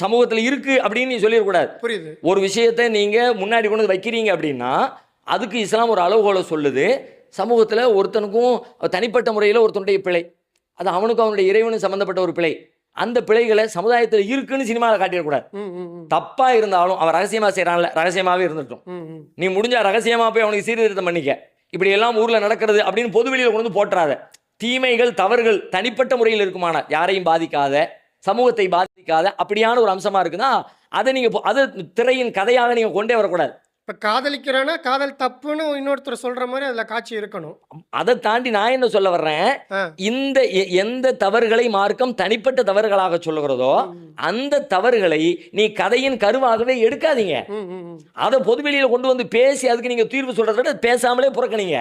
சமூகத்தில் இருக்கு அப்படின்னு நீ சொல்லிடக்கூடாது. புரியுது. ஒரு விஷயத்தை நீங்கள் முன்னாடி கொண்டு வைக்கிறீங்க அப்படின்னா அதுக்கு இஸ்லாம் ஒரு அளவுகோலை சொல்லுது. சமூகத்தில் ஒருத்தனுக்கும் தனிப்பட்ட முறையில் ஒருத்தனுடைய பிழை, அது அவனுக்கும் அவனுடைய இறைவனும் சம்மந்தப்பட்ட ஒரு பிழை, அந்த பிழைகளை சமுதாயத்தில் இருக்குன்னு சினிமாவில் காட்டிடக்கூடாது. தப்பா இருந்தாலும் அவன் ரகசியமா செய்யறான்ல, ரகசியமாவே இருந்துட்டோம். நீ முடிஞ்ச ரகசியமா போய் அவனுக்கு சீர்திருத்தம் பண்ணிக்க. இப்படி எல்லாம் ஊர்ல நடக்கிறது அப்படின்னு பொது வெளியில கொண்டு வந்து போட்டுறாத. தீமைகள், தவறுகள் தனிப்பட்ட முறையில் இருக்குமான, யாரையும் பாதிக்காத, சமூகத்தை பாதிக்காத அப்படியான ஒரு அம்சமா இருக்குன்னா அதை நீங்க அதை திரையின் கதையாக நீங்க கொண்டே வரக்கூடாது. இப்போ காதலிக்கிறானா காதல் தப்புன்னு இன்னொருத்தர் சொல்ற மாதிரி அதுல காட்சி இருக்கணும். அதை தாண்டி நான் என்ன சொல்ல வர்றேன், இந்த எந்த தவறுகளை மார்க்கம் தனிப்பட்ட தவறுகளாக சொல்லுகிறதோ அந்த தவறுகளை நீ கதையின் கருவாகவே எடுக்காதீங்க. அதை பொதுவெளியில கொண்டு வந்து பேசி அதுக்கு நீங்க தீர்வு சொல்றதை விட பேசாமலே புறக்கணிங்க.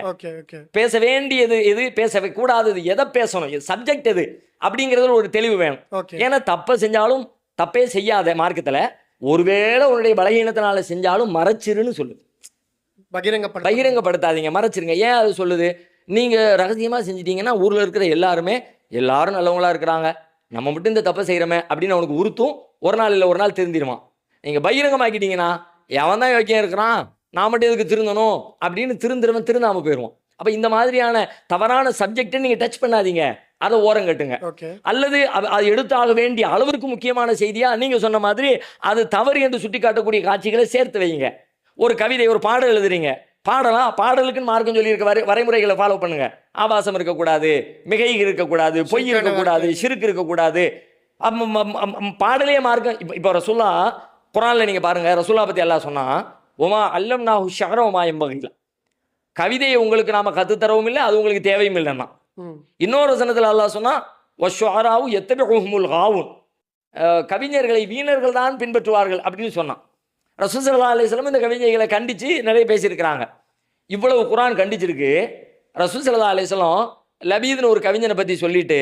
பேச வேண்டியது எது, பேச கூடாதது எதை பேசணும், சப்ஜெக்ட் எது அப்படிங்கிறது ஒரு தெளிவு வேணும். ஏன்னா தப்பை செஞ்சாலும் தப்பே செய்யாத மார்க்கத்துல ஒருவேளை உன்னுடைய பலகீனத்தினால செஞ்சாலும் மறைச்சிருன்னு சொல்லுது. பகிரங்கப்படுத்தாதீங்க, மறைச்சிருங்க. ஏன் அது சொல்லுது? நீங்க ரகசியமா செஞ்சிட்டீங்கன்னா ஊர்ல இருக்கிற எல்லாரும் நல்லவங்களா இருக்கிறாங்க, நம்ம மட்டும் இந்த தப்பை செய்யறோமே அப்படின்னு அவனுக்கு உறுத்தும். ஒரு நாள் இல்லை ஒரு நாள் திருந்திடுவான். நீங்க பகிரங்கமாக்கிட்டீங்கன்னா எவன் தான் யோக்கியம் இருக்கிறான், நான் மட்டும் எதுக்கு திருந்தணும் அப்படின்னு திருந்தாம போயிடுவான். அப்போ இந்த மாதிரியான தவறான சப்ஜெக்டை நீங்கள் டச் பண்ணாதீங்க, அதை ஓரம் கட்டுங்க. ஓகே. அல்லது அது எடுத்தாக வேண்டிய அளவிற்கு முக்கியமான செய்தியா நீங்கள் சொன்ன மாதிரி அது தவறு என்று சுட்டி காட்டக்கூடிய காட்சிகளை சேர்த்து வைங்க. ஒரு கவிதை, ஒரு பாடல் எழுதுறீங்க, பாடலாம், பாடலுக்குன்னு மார்க்கம் சொல்லியிருக்க வரைமுறைகளை ஃபாலோ பண்ணுங்க. ஆபாசம் இருக்கக்கூடாது, மிகை இருக்கக்கூடாது, பொய் இருக்கக்கூடாது, சிறுக்கு இருக்கக்கூடாது. பாடலே மார்க்கம். இப்போ ரசூல்லா குர்ஆன்ல நீங்க பாருங்க, ரசூல்லா பத்தி அல்லாஹ் சொன்னா, ஒமா அல்லம்னாஹு ஷஅர வமா யம்பகில, கவிதையை உங்களுக்கு நாம கற்றுத்தரவும் இல்லை, அது உங்களுக்கு தேவையும் இல்லைன்னா. இன்னொரு வசனத்தில் அல்லாஹ் சொன்னா, வஷ்ஷுஅராஉ யத்தபிஉஹுமுல் காவூன், கவிஞர்களை வீணர்கள் தான் பின்பற்றுவார்கள் அப்படின்னு சொன்னான். ரசூல் ஸல்லல்லாஹு அலைஹி வஸல்லம் இந்த கவிஞர்களை கண்டித்து நிறைய பேசியிருக்கிறாங்க. இவ்வளவு குர்ஆன் கண்டிச்சிருக்கு. ரசூல் ஸல்லல்லாஹு அலைஹி வஸல்லம் லபீத்னு ஒரு கவிஞனை பற்றி சொல்லிட்டு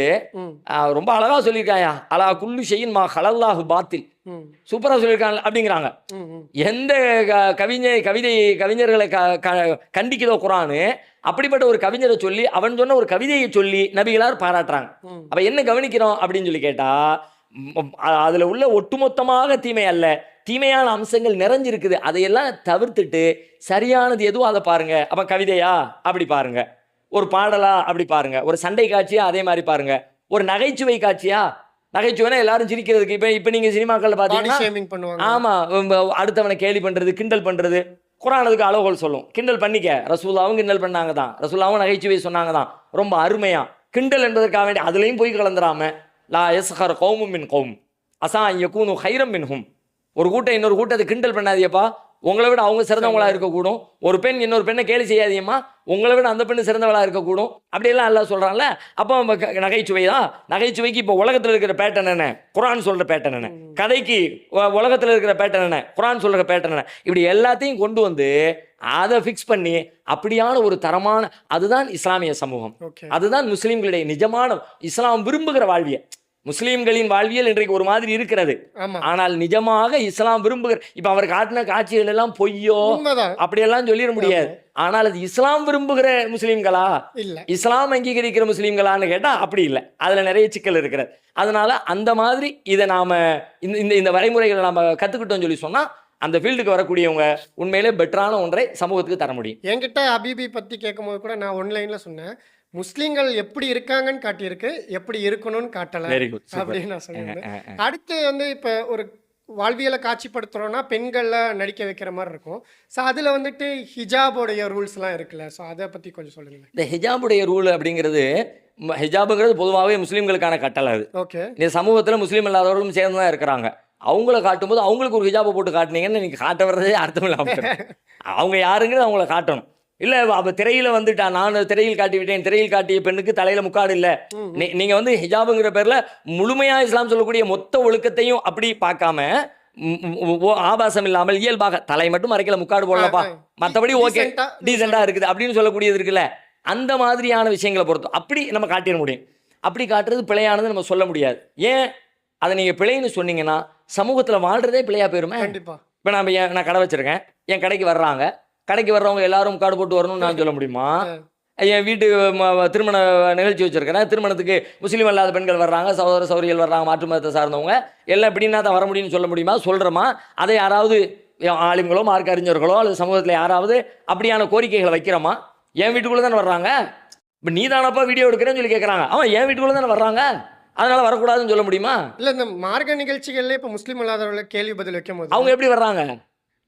ரொம்ப அழகாக சொல்லியிருக்காயா, அலா குல்லு ஷைஇன் மா ஹலல்லாஹு பாத்தில், சூப்பராக சொல்லியிருக்காங்க அப்படிங்கிறாங்க. எந்த கவிஞர்களை கண்டிக்குதோ குர்ஆன், அப்படிப்பட்ட ஒரு கவிஞரை சொல்லி அவன் சொன்ன ஒரு கவிதையை சொல்லி நபிகளார் பாராட்டுறாங்க. அப்போ என்ன கவனிக்கிறோம் அப்படின்னு சொல்லி கேட்டால், அதில் உள்ள ஒட்டுமொத்தமாக தீமை அல்ல, தீமையான அம்சங்கள் நிறைஞ்சிருக்குது. அதையெல்லாம் தவிர்த்துட்டு சரியானது எதுவும் அதை பாருங்க. அப்போ கவிதையா அப்படி பாருங்க, ஒரு பாடலா அப்படி பாருங்க, ஒரு சண்டை காட்சியா அதே மாதிரி பாருங்க, ஒரு நகைச்சுவை காட்சியா, நகைச்சுவைனா எல்லாரும் சிரிக்கிறதுக்கு. இப்போ நீங்க சினிமாக்கள் பார்த்தீங்கன்னா ஆமா, அடுத்தவனை கேலி பண்றது, கிண்டல் பண்றது, குர்ஆன் அதுக்கு அளவுகோல் சொல்லும். கிண்டல் பண்ணிக்க, ரசூலுல்லாவும் கிண்டல் பண்ணாங்க தான், ரசூலுல்லாவும் நகைச்சுவை சொன்னாங்க தான், ரொம்ப அருமையா. கிண்டல் என்பதற்காக வேண்டி அதுலேயும் போய் கலந்துராம, லா யஸ்ஹர் கௌமும் மின் கௌம் அஸா அன் யகூனு கைரம் மின்ஹும், ஒரு கூட்டம் இன்னொரு கூட்டத்தை கிண்டல் பண்ணாதியப்பா, உங்களை விட அவங்க சிறந்தவங்களா இருக்கக்கூடும். ஒரு பெண் இன்னொரு பெண்ணை கேலி செய்யாதீங்கம்மா, உங்களை விட அந்த பெண்ணு சிறந்தவளா இருக்கக்கூடும். அப்படியெல்லாம் எல்லாம் சொல்றாங்கல்ல. அப்போ நகைச்சுவை தான். நகைச்சுவைக்கு இப்போ உலகத்தில் இருக்கிற பேட்டர்ன் என்ன, குர்ஆன் சொல்ற பேட்டர்ன் என்ன, கதைக்கு உலகத்தில் இருக்கிற பேட்டர்ன் என்ன, குர்ஆன் சொல்ற பேட்டர்ன் என்ன, இப்படி எல்லாத்தையும் கொண்டு வந்து அதை ஃபிக்ஸ் பண்ணி அப்படியான ஒரு தரமான, அதுதான் இஸ்லாமிய சமூகம், அதுதான் முஸ்லீம்களுடைய நிஜமான இஸ்லாம் விரும்புகிற வாழ்வியல். முஸ்லீம்களின் வாழ்வியல் இன்றைக்கு ஒரு மாதிரி இருக்கிறது, ஆனால் நிஜமாக இஸ்லாம் விரும்புகிற, இப்ப அவர் காட்டின காட்சிகள் எல்லாம் பொய்யோ அப்படியெல்லாம் சொல்லிட முடியாது. ஆனால் அது இஸ்லாம் விரும்புகிற முஸ்லீம்களா, இஸ்லாம் அங்கீகரிக்கிற முஸ்லீம்களான்னு கேட்டா அப்படி இல்லை, அதுல நிறைய சிக்கல் இருக்கிறது. அதனால அந்த மாதிரி இதை நாம இந்த வரைமுறைகளை நாம கத்துக்கிட்டோம்னு சொல்லி சொன்னா அந்த ஃபீல்டுக்கு வரக்கூடியவங்க உண்மையிலே பெட்டரான ஒன்றை சமூகத்துக்கு தர முடியும். என்கிட்ட அபிபி பத்தி கேட்கும்போது கூட நான் ஒன்லைன்ல சொன்னேன், முஸ்லீம்கள் எப்படி இருக்காங்கன்னு காட்டியிருக்கு, எப்படி இருக்கணும்னு காட்டல அப்படின்னு நான் சொன்னேன். அடுத்து வந்து இப்போ ஒரு வாழ்வியலை காட்சிப்படுத்துறோம்னா பெண்களை நடிக்க வைக்கிற மாதிரி இருக்கும். ஸோ அதில் வந்துட்டு ஹிஜாபுடைய ரூல்ஸ்லாம் இருக்குல்ல, ஸோ அதை பற்றி கொஞ்சம் சொல்லுங்கள். இந்த ஹிஜாபுடைய ரூல் அப்படிங்கிறது, ஹிஜாபுங்கிறது பொதுவாகவே முஸ்லீம்களுக்கான கட்டளை. அது ஓகே, இந்த சமூகத்தில் முஸ்லீம் இல்லாதவர்களும் சேர்ந்து தான் இருக்கிறாங்க. அவங்கள காட்டும்போது அவங்களுக்கு ஒரு ஹிஜாபை போட்டு காட்டினீங்கன்னு நீங்கள் காட்ட வர்றதே அர்த்தம் இல்லாமல் அவங்க யாருங்கிறது அவங்கள காட்டணும். இல்லை அப்போ திரையில் வந்துட்டா, நான் திரையில் காட்டி விட்டேன், திரையில் காட்டிய பெண்ணுக்கு தலையில் முக்காடு இல்லை, நீங்கள் வந்து ஹிஜாபுங்கிற பேரில் முழுமையாக இஸ்லாம் சொல்லக்கூடிய மொத்த ஒழுக்கத்தையும் அப்படி பார்க்காம ஆபாசம் இல்லாமல் இயல்பாக தலை மட்டும் மறைக்கல, முக்காடு போடலப்பா, மற்றபடி ஓகே டீசெண்டாக இருக்குது அப்படின்னு சொல்லக்கூடியது இருக்குல்ல, அந்த மாதிரியான விஷயங்களை பொறுத்து அப்படி நம்ம காட்டிட முடியும். அப்படி காட்டுறது பிழையானது நம்ம சொல்ல முடியாது. ஏன் அதை நீங்கள் பிழைன்னு சொன்னீங்கன்னா சமூகத்தில் வாழ்றதே பிழையா போயிருமே. கண்டிப்பாக. இப்போ நான் கடை வச்சிருக்கேன், என் கடைக்கு வர்றாங்க, கடைக்கு வர்றவங்க எல்லாரும் கார்டு போட்டு வரணும்னு நான் சொல்ல முடியுமா? என் வீட்டு திருமண நிகழ்ச்சி வச்சுருக்கிறேன், திருமணத்துக்கு முஸ்லீம் அல்லாத பெண்கள் வர்றாங்க, சகோதர சௌரிகள் வர்றாங்க, மாற்று மதத்தை சார்ந்தவங்க எல்லாம் எப்படின்னா தான் வர முடியும்னு சொல்ல முடியுமா? சொல்கிறோமா? அதை யாராவது ஆளுங்களோ மார்க்க அறிஞர்களோ அல்லது சமூகத்தில் யாராவது அப்படியான கோரிக்கைகளை வைக்கிறோமா? என் வீட்டுக்குள்ளே தானே வர்றாங்க, இப்போ நீ தானப்பா வீடியோ எடுக்கிறேன்னு சொல்லி கேட்குறாங்க, அவன் என் வீட்டுக்குள்ளே தானே வர்றாங்க, அதனால வரக்கூடாதுன்னு சொல்ல முடியுமா? இல்லை, இந்த மார்க்க நிகழ்ச்சிகள்ல இப்போ முஸ்லீம் அல்லாதவர்களை கேள்வி பதில் வைக்கும் போது அவங்க எப்படி வர்றாங்க?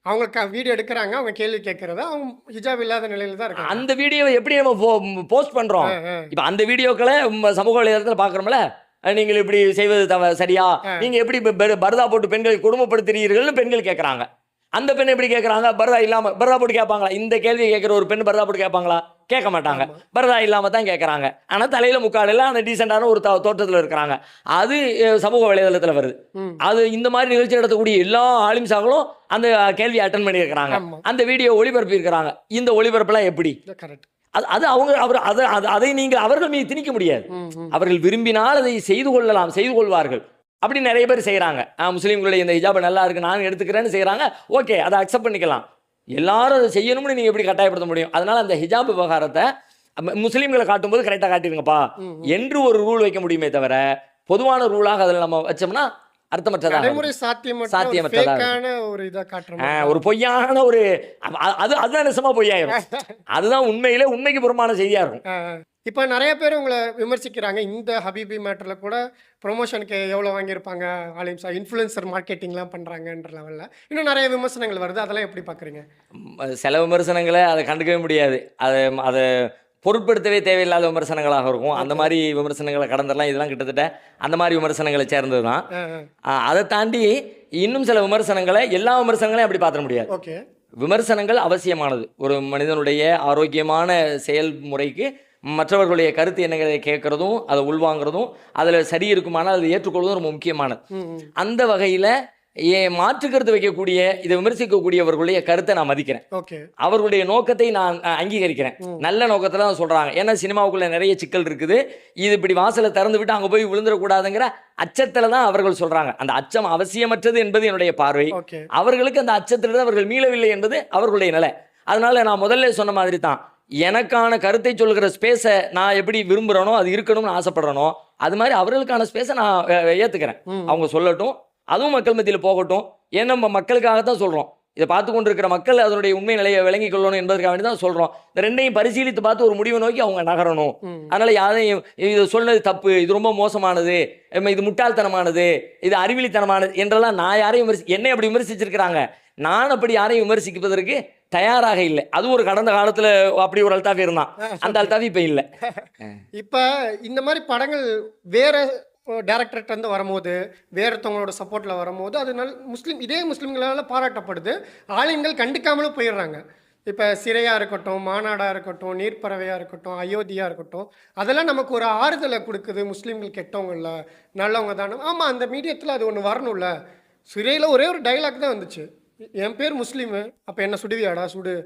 அவங்க வீடியோ எடுக்கிறாங்க, அவங்க கேள்வி கேட்கறத அவங்க ஹிஜாப் இல்லாத நிலையில தான் இருக்காங்க. அந்த வீடியோவை எப்படி நம்ம போஸ்ட் பண்றோம்? இப்போ அந்த வீடியோக்களை சமூக வலைதளத்தில் பார்க்குறோம்ல, நீங்கள் இப்படி செய்வது சரியா, நீங்க எப்படி பர்தா போட்டு பெண்களை குடும்பப்படுத்துறீர்கள்னு பெண்கள் கேட்குறாங்க. அந்த பெண் எப்படி கேட்குறாங்க? பர்தா இல்லாமல் பர்தா போட்டு கேட்பாங்களா? இந்த கேள்வியை கேட்குற ஒரு பெண் பர்தா போட்டு கேட்பாங்களா? கேட்க மாட்டாங்க. பர்தா இல்லாமல் தான் கேட்குறாங்க. ஆனால் தலையில் முக்கால் எல்லாம் அந்த டீசெண்டான ஒரு தோற்றத்தில் இருக்கிறாங்க. அது சமூக வலைதளத்தில் வருது. அது இந்த மாதிரி நிகழ்ச்சி நடத்தக்கூடிய எல்லா ஆலிம்சாக்களும் அந்த கேள்வியை அட்டன் பண்ணியிருக்கிறாங்க, அந்த வீடியோ ஒளிபரப்பி இருக்கிறாங்க. இந்த ஒளிபரப்புலாம் எப்படி? அது அவங்க அதை நீங்கள் அவர்கள் மீது திணிக்க முடியாது. அவர்கள் விரும்பினால் அதை செய்து கொள்வார்கள். அப்படி நிறைய பேர் செய்கிறாங்க. முஸ்லீம்களுடைய இந்த ஹிஜாப் நல்லா இருக்கு, நான் எடுத்துக்கிறேன்னு செய்கிறாங்க. ஓகே, அதை அக்செப்ட் பண்ணிக்கலாம். எல்லாரும் அதை செய்யணும்னு நீங்கள் எப்படி கட்டாயப்படுத்த முடியும்? அதனால அந்த ஹிஜாப் விவகாரத்தை முஸ்லீம்களை காட்டும்போது கரெக்டாக காட்டிடுங்கப்பா என்று ஒரு ரூல் வைக்க முடியுமே தவிர, பொதுவான ரூலாக அதில் நம்ம வச்சோம்னா அர்த்தமற்றதாக நடைமுறை இருக்கும். சாத்தியமற்ற ஒரு சாத்தியமற்றதாக இருக்கும். ஃபேக்கான ஒரு இதை காட்டுற மாதிரி. ஒரு பொய்யான ஒரு அதுதான் நிஜமா பொய்யாயிரும். அதுதான் உண்மைக்கு புறம்பான செய்தியா இருக்கும். இப்போ நிறைய பேர் உங்களை விமர்சிக்கிறாங்க. இந்த ஹபீபி மேட்டரில் கூட ப்ரொமோஷனுக்கு எவ்வளோ வாங்கியிருப்பாங்க, ஆலிம்ஸா இன்ஃப்ளூயன்சர் மார்க்கெட்டிங்லாம் பண்ணுறாங்கன்ற லெவலில் இன்னும் நிறைய விமர்சனங்கள் வருது. அதெல்லாம் எப்படி பார்க்குறீங்க? சில விமர்சனங்களை அதை கண்டுக்கவே முடியாது. அதை பொருட்படுத்தவே தேவையில்லாத விமர்சனங்களாக இருக்கும். அந்த மாதிரி விமர்சனங்களை கடந்துடலாம். இதெல்லாம் கிட்டத்தட்ட அந்த மாதிரி விமர்சனங்களை சேர்ந்தது தான். அதை தாண்டி இன்னும் சில விமர்சனங்களை, எல்லா விமர்சனங்களையும் அப்படி பார்த்துட முடியாது. ஓகே. விமர்சனங்கள் அவசியமானது. ஒரு மனிதனுடைய ஆரோக்கியமான செயல்முறைக்கு மற்றவர்களுடைய கருத்து என்னங்கிறதை கேட்கறதும், அதை உள்வாங்கிறதும், அதில் சரி இருக்குமானால் அதை ஏற்றுக்கொள்வதும் ரொம்ப முக்கியமானது. அந்த வகையில் மாற்று கருத்து வைக்கக்கூடிய, இதை விமர்சிக்கக்கூடியவர்களுடைய கருத்தை நான் மதிக்கிறேன். ஓகே. அவர்களுடைய நோக்கத்தை நான் அங்கீகரிக்கிறேன். நல்ல நோக்கத்தில் தான் சொல்கிறாங்க. ஏன்னா சினிமாவுக்குள்ள நிறைய சிக்கல் இருக்குது. இது இப்படி வாசலை திறந்து விட்டு அங்கே போய் விழுந்துடக்கூடாதுங்கிற அச்சத்தில் தான் அவர்கள் சொல்கிறாங்க. அந்த அச்சம் அவசியமற்றது என்பது என்னுடைய பார்வை. அவர்களுக்கு அந்த அச்சத்திலிருந்து அவர்கள் மீளவில்லை என்பது அவர்களுடைய நிலை. அதனால நான் முதல்ல சொன்ன மாதிரி தான், எனக்கான கருத்தை சொல்கிற ஸ்பேஸை நான் எப்படி விரும்புகிறேனோ, அது இருக்கணும்னு ஆசைப்படுறேனோ, அது மாதிரி அவர்களுக்கான ஸ்பேஸை நான் ஏற்றுக்கிறேன். அவங்க சொல்லட்டும், அதுவும் மக்கள் மத்தியில் போகட்டும். ஏன்னா நம்ம மக்களுக்காகத்தான் சொல்கிறோம். இதை பார்த்து கொண்டு இருக்கிற மக்கள் அதனுடைய உண்மை நிலையை விளங்கிக் கொள்ளணும் என்பதற்காக வேண்டி தான் சொல்கிறோம். இந்த ரெண்டையும் பரிசீலித்து பார்த்து ஒரு முடிவை நோக்கி அவங்க நகரணும். அதனால் யாரையும் இது சொன்னது தப்பு, இது ரொம்ப மோசமானது, இது முட்டாள்தனமானது, இது அறிவிலித்தனமானது என்றெல்லாம் நான் யாரையும் என்னை அப்படி விமர்சிச்சிருக்கிறாங்க. நான் அப்படி யாரையும் விமர்சிப்பதற்கு தயாராக இல்லை. அது ஒரு கடந்த காலத்தில் அப்படி ஒரு அல்தாஃபி இருந்தான். அந்த அல்தாஃபி இப்போ இல்லை. இப்போ இந்த மாதிரி படங்கள் வேற டேரக்டர்கிட்ட இருந்து வரும்போது, வேறத்தவங்களோட சப்போர்ட்டில் வரும்போது, அது இதே முஸ்லீம்களால் பாராட்டப்படுது. ஆலிம்கள் கண்டுக்காமலும் போயிடுறாங்க. இப்போ சிறையாக இருக்கட்டும், மாநாடாக இருக்கட்டும், நீர்ப்பறவையாக இருக்கட்டும், அயோத்தியாக இருக்கட்டும், அதெல்லாம் நமக்கு ஒரு ஆறுதலை கொடுக்குது. முஸ்லீம்கள் கெட்டவங்க இல்லை, நல்லவங்க தானே. ஆமாம், அந்த மீடியத்தில் அது ஒன்று வரணும்ல. சிறையில் ஒரே ஒரு டைலாக் தான் வந்துச்சு, என் பேர் முஸ்லீமு, அப்போ என்ன சுடுவியாடா, சுடு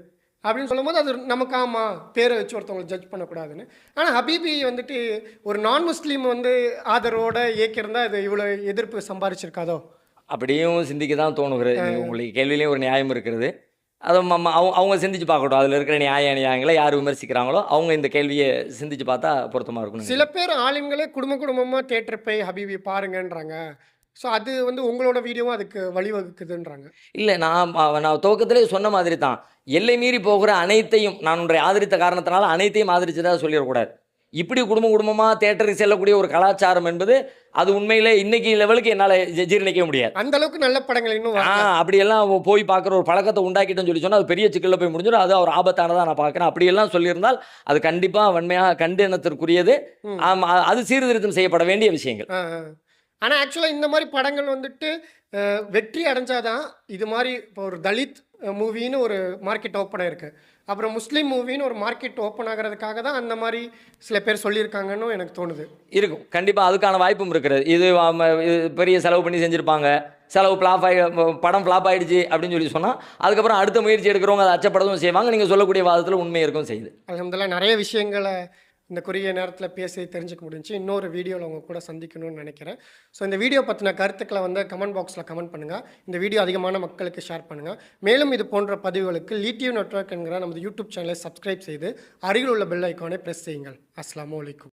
அப்படின்னு சொல்லும்போது அது நமக்கு ஆமாம், பேரை வச்சு ஒருத்தவங்களை ஜட்ஜ் பண்ணக்கூடாதுன்னு. ஆனால் ஹபீபி வந்துட்டு ஒரு நான் முஸ்லீம் ஆதரவோட இயக்கியிருந்தால் அது இவ்வளோ எதிர்ப்பு சம்பாதிச்சிருக்காதோ? அப்படியும் சிந்திக்க தான் தோணுகிறது. உங்களுக்கு கேள்வியிலையும் ஒரு நியாயம் இருக்கிறது. அதை அவங்க சிந்திச்சு பார்க்கட்டும். அதில் இருக்கிற நியாயங்களை யார் விமர்சிக்கிறாங்களோ அவங்க இந்த கேள்வியை சிந்திச்சு பார்த்தா பொருத்தமாக இருக்கும். சில பேர் ஆலிம்களே குடும்பமாக தேட்டர் போய் ஹபீபி பாருங்கன்றாங்க. ஸோ அது உங்களோட வீடியோவும் அதுக்கு வழிவகுக்குதுன்றாங்க. இல்லை, நான் துவக்கத்திலே சொன்ன மாதிரி தான், எல்லை மீறி போகிற அனைத்தையும் நான் ஒன்றை ஆதரித்த காரணத்தினால அனைத்தையும் ஆதரிச்சதாக சொல்லிடக்கூடாது. இப்படி குடும்பமாக தேட்டருக்கு செல்லக்கூடிய ஒரு கலாச்சாரம் என்பது அது உண்மையிலே இன்னைக்கு லெவலுக்கு என்னால் ஜீரணிக்க முடியாது. அந்த அளவுக்கு நல்ல படங்கள் இன்னும் அப்படியெல்லாம் போய் பார்க்குற ஒரு பழக்கத்தை உண்டாக்கிட்டோன்னு சொல்லி சொன்னால் அது பெரிய சிக்கலில் போய் முடிஞ்சிடும். அது ஒரு ஆபத்தானதாக நான் பார்க்குறேன். அப்படியெல்லாம் சொல்லியிருந்தால் அது கண்டிப்பாக வன்மையாக கண்டனத்திற்குரியது. அது சீர்திருத்தம் செய்யப்பட வேண்டிய விஷயங்கள். ஆனால் ஆக்சுவலாக இந்த மாதிரி படங்கள் வெற்றி அடைஞ்சாதான், இது மாதிரி இப்போ ஒரு தலித் மூவின்னு ஒரு மார்க்கெட் ஓப்பன் ஆயிருக்கு, அப்புறம் முஸ்லீம் மூவின்னு ஒரு மார்க்கெட் ஓப்பன் ஆகிறதுக்காக தான் அந்த மாதிரி சில பேர் சொல்லியிருக்காங்கன்னு எனக்கு தோணுது. இருக்கும், கண்டிப்பாக அதுக்கான வாய்ப்பும் இருக்கிறது. இது பெரிய செலவு பண்ணி செஞ்சுருப்பாங்க, செலவு படம் ஃப்ளாப் ஆகிடுச்சு அப்படின்னு சொல்லி சொன்னால் அதுக்கப்புறம் அடுத்த முயற்சி எடுக்கிறவங்க அதை அச்சப்படவும் செய்வாங்க. நீங்கள் சொல்லக்கூடிய வாதத்தில் உண்மை இருக்கும் செய்யுது. அல்ஹம்துலில்லாஹ் நிறைய விஷயங்களை இந்த குறுகிய நேரத்தில் பேசி தெரிஞ்சுக்க முடிஞ்சு. இன்னொரு வீடியோவில் அவங்க கூட சந்திக்கணும்னு நினைக்கிறேன். ஸோ இந்த வீடியோ பற்றின கருத்துக்களை கமெண்ட் பாக்ஸில் கமெண்ட் பண்ணுங்கள். இந்த வீடியோ அதிகமான மக்களுக்கு ஷேர் பண்ணுங்கள். மேலும் இது போன்ற பதிவுகளுக்கு லீடியூ நெட்வொர்க் என்கிற நமது யூடியூப் சேனலை சப்ஸ்கிரைப் செய்து அருகில் உள்ள பெல் ஐக்கானை ப்ரெஸ் செய்யுங்கள். அஸ்ஸலாமு அலைக்கும்.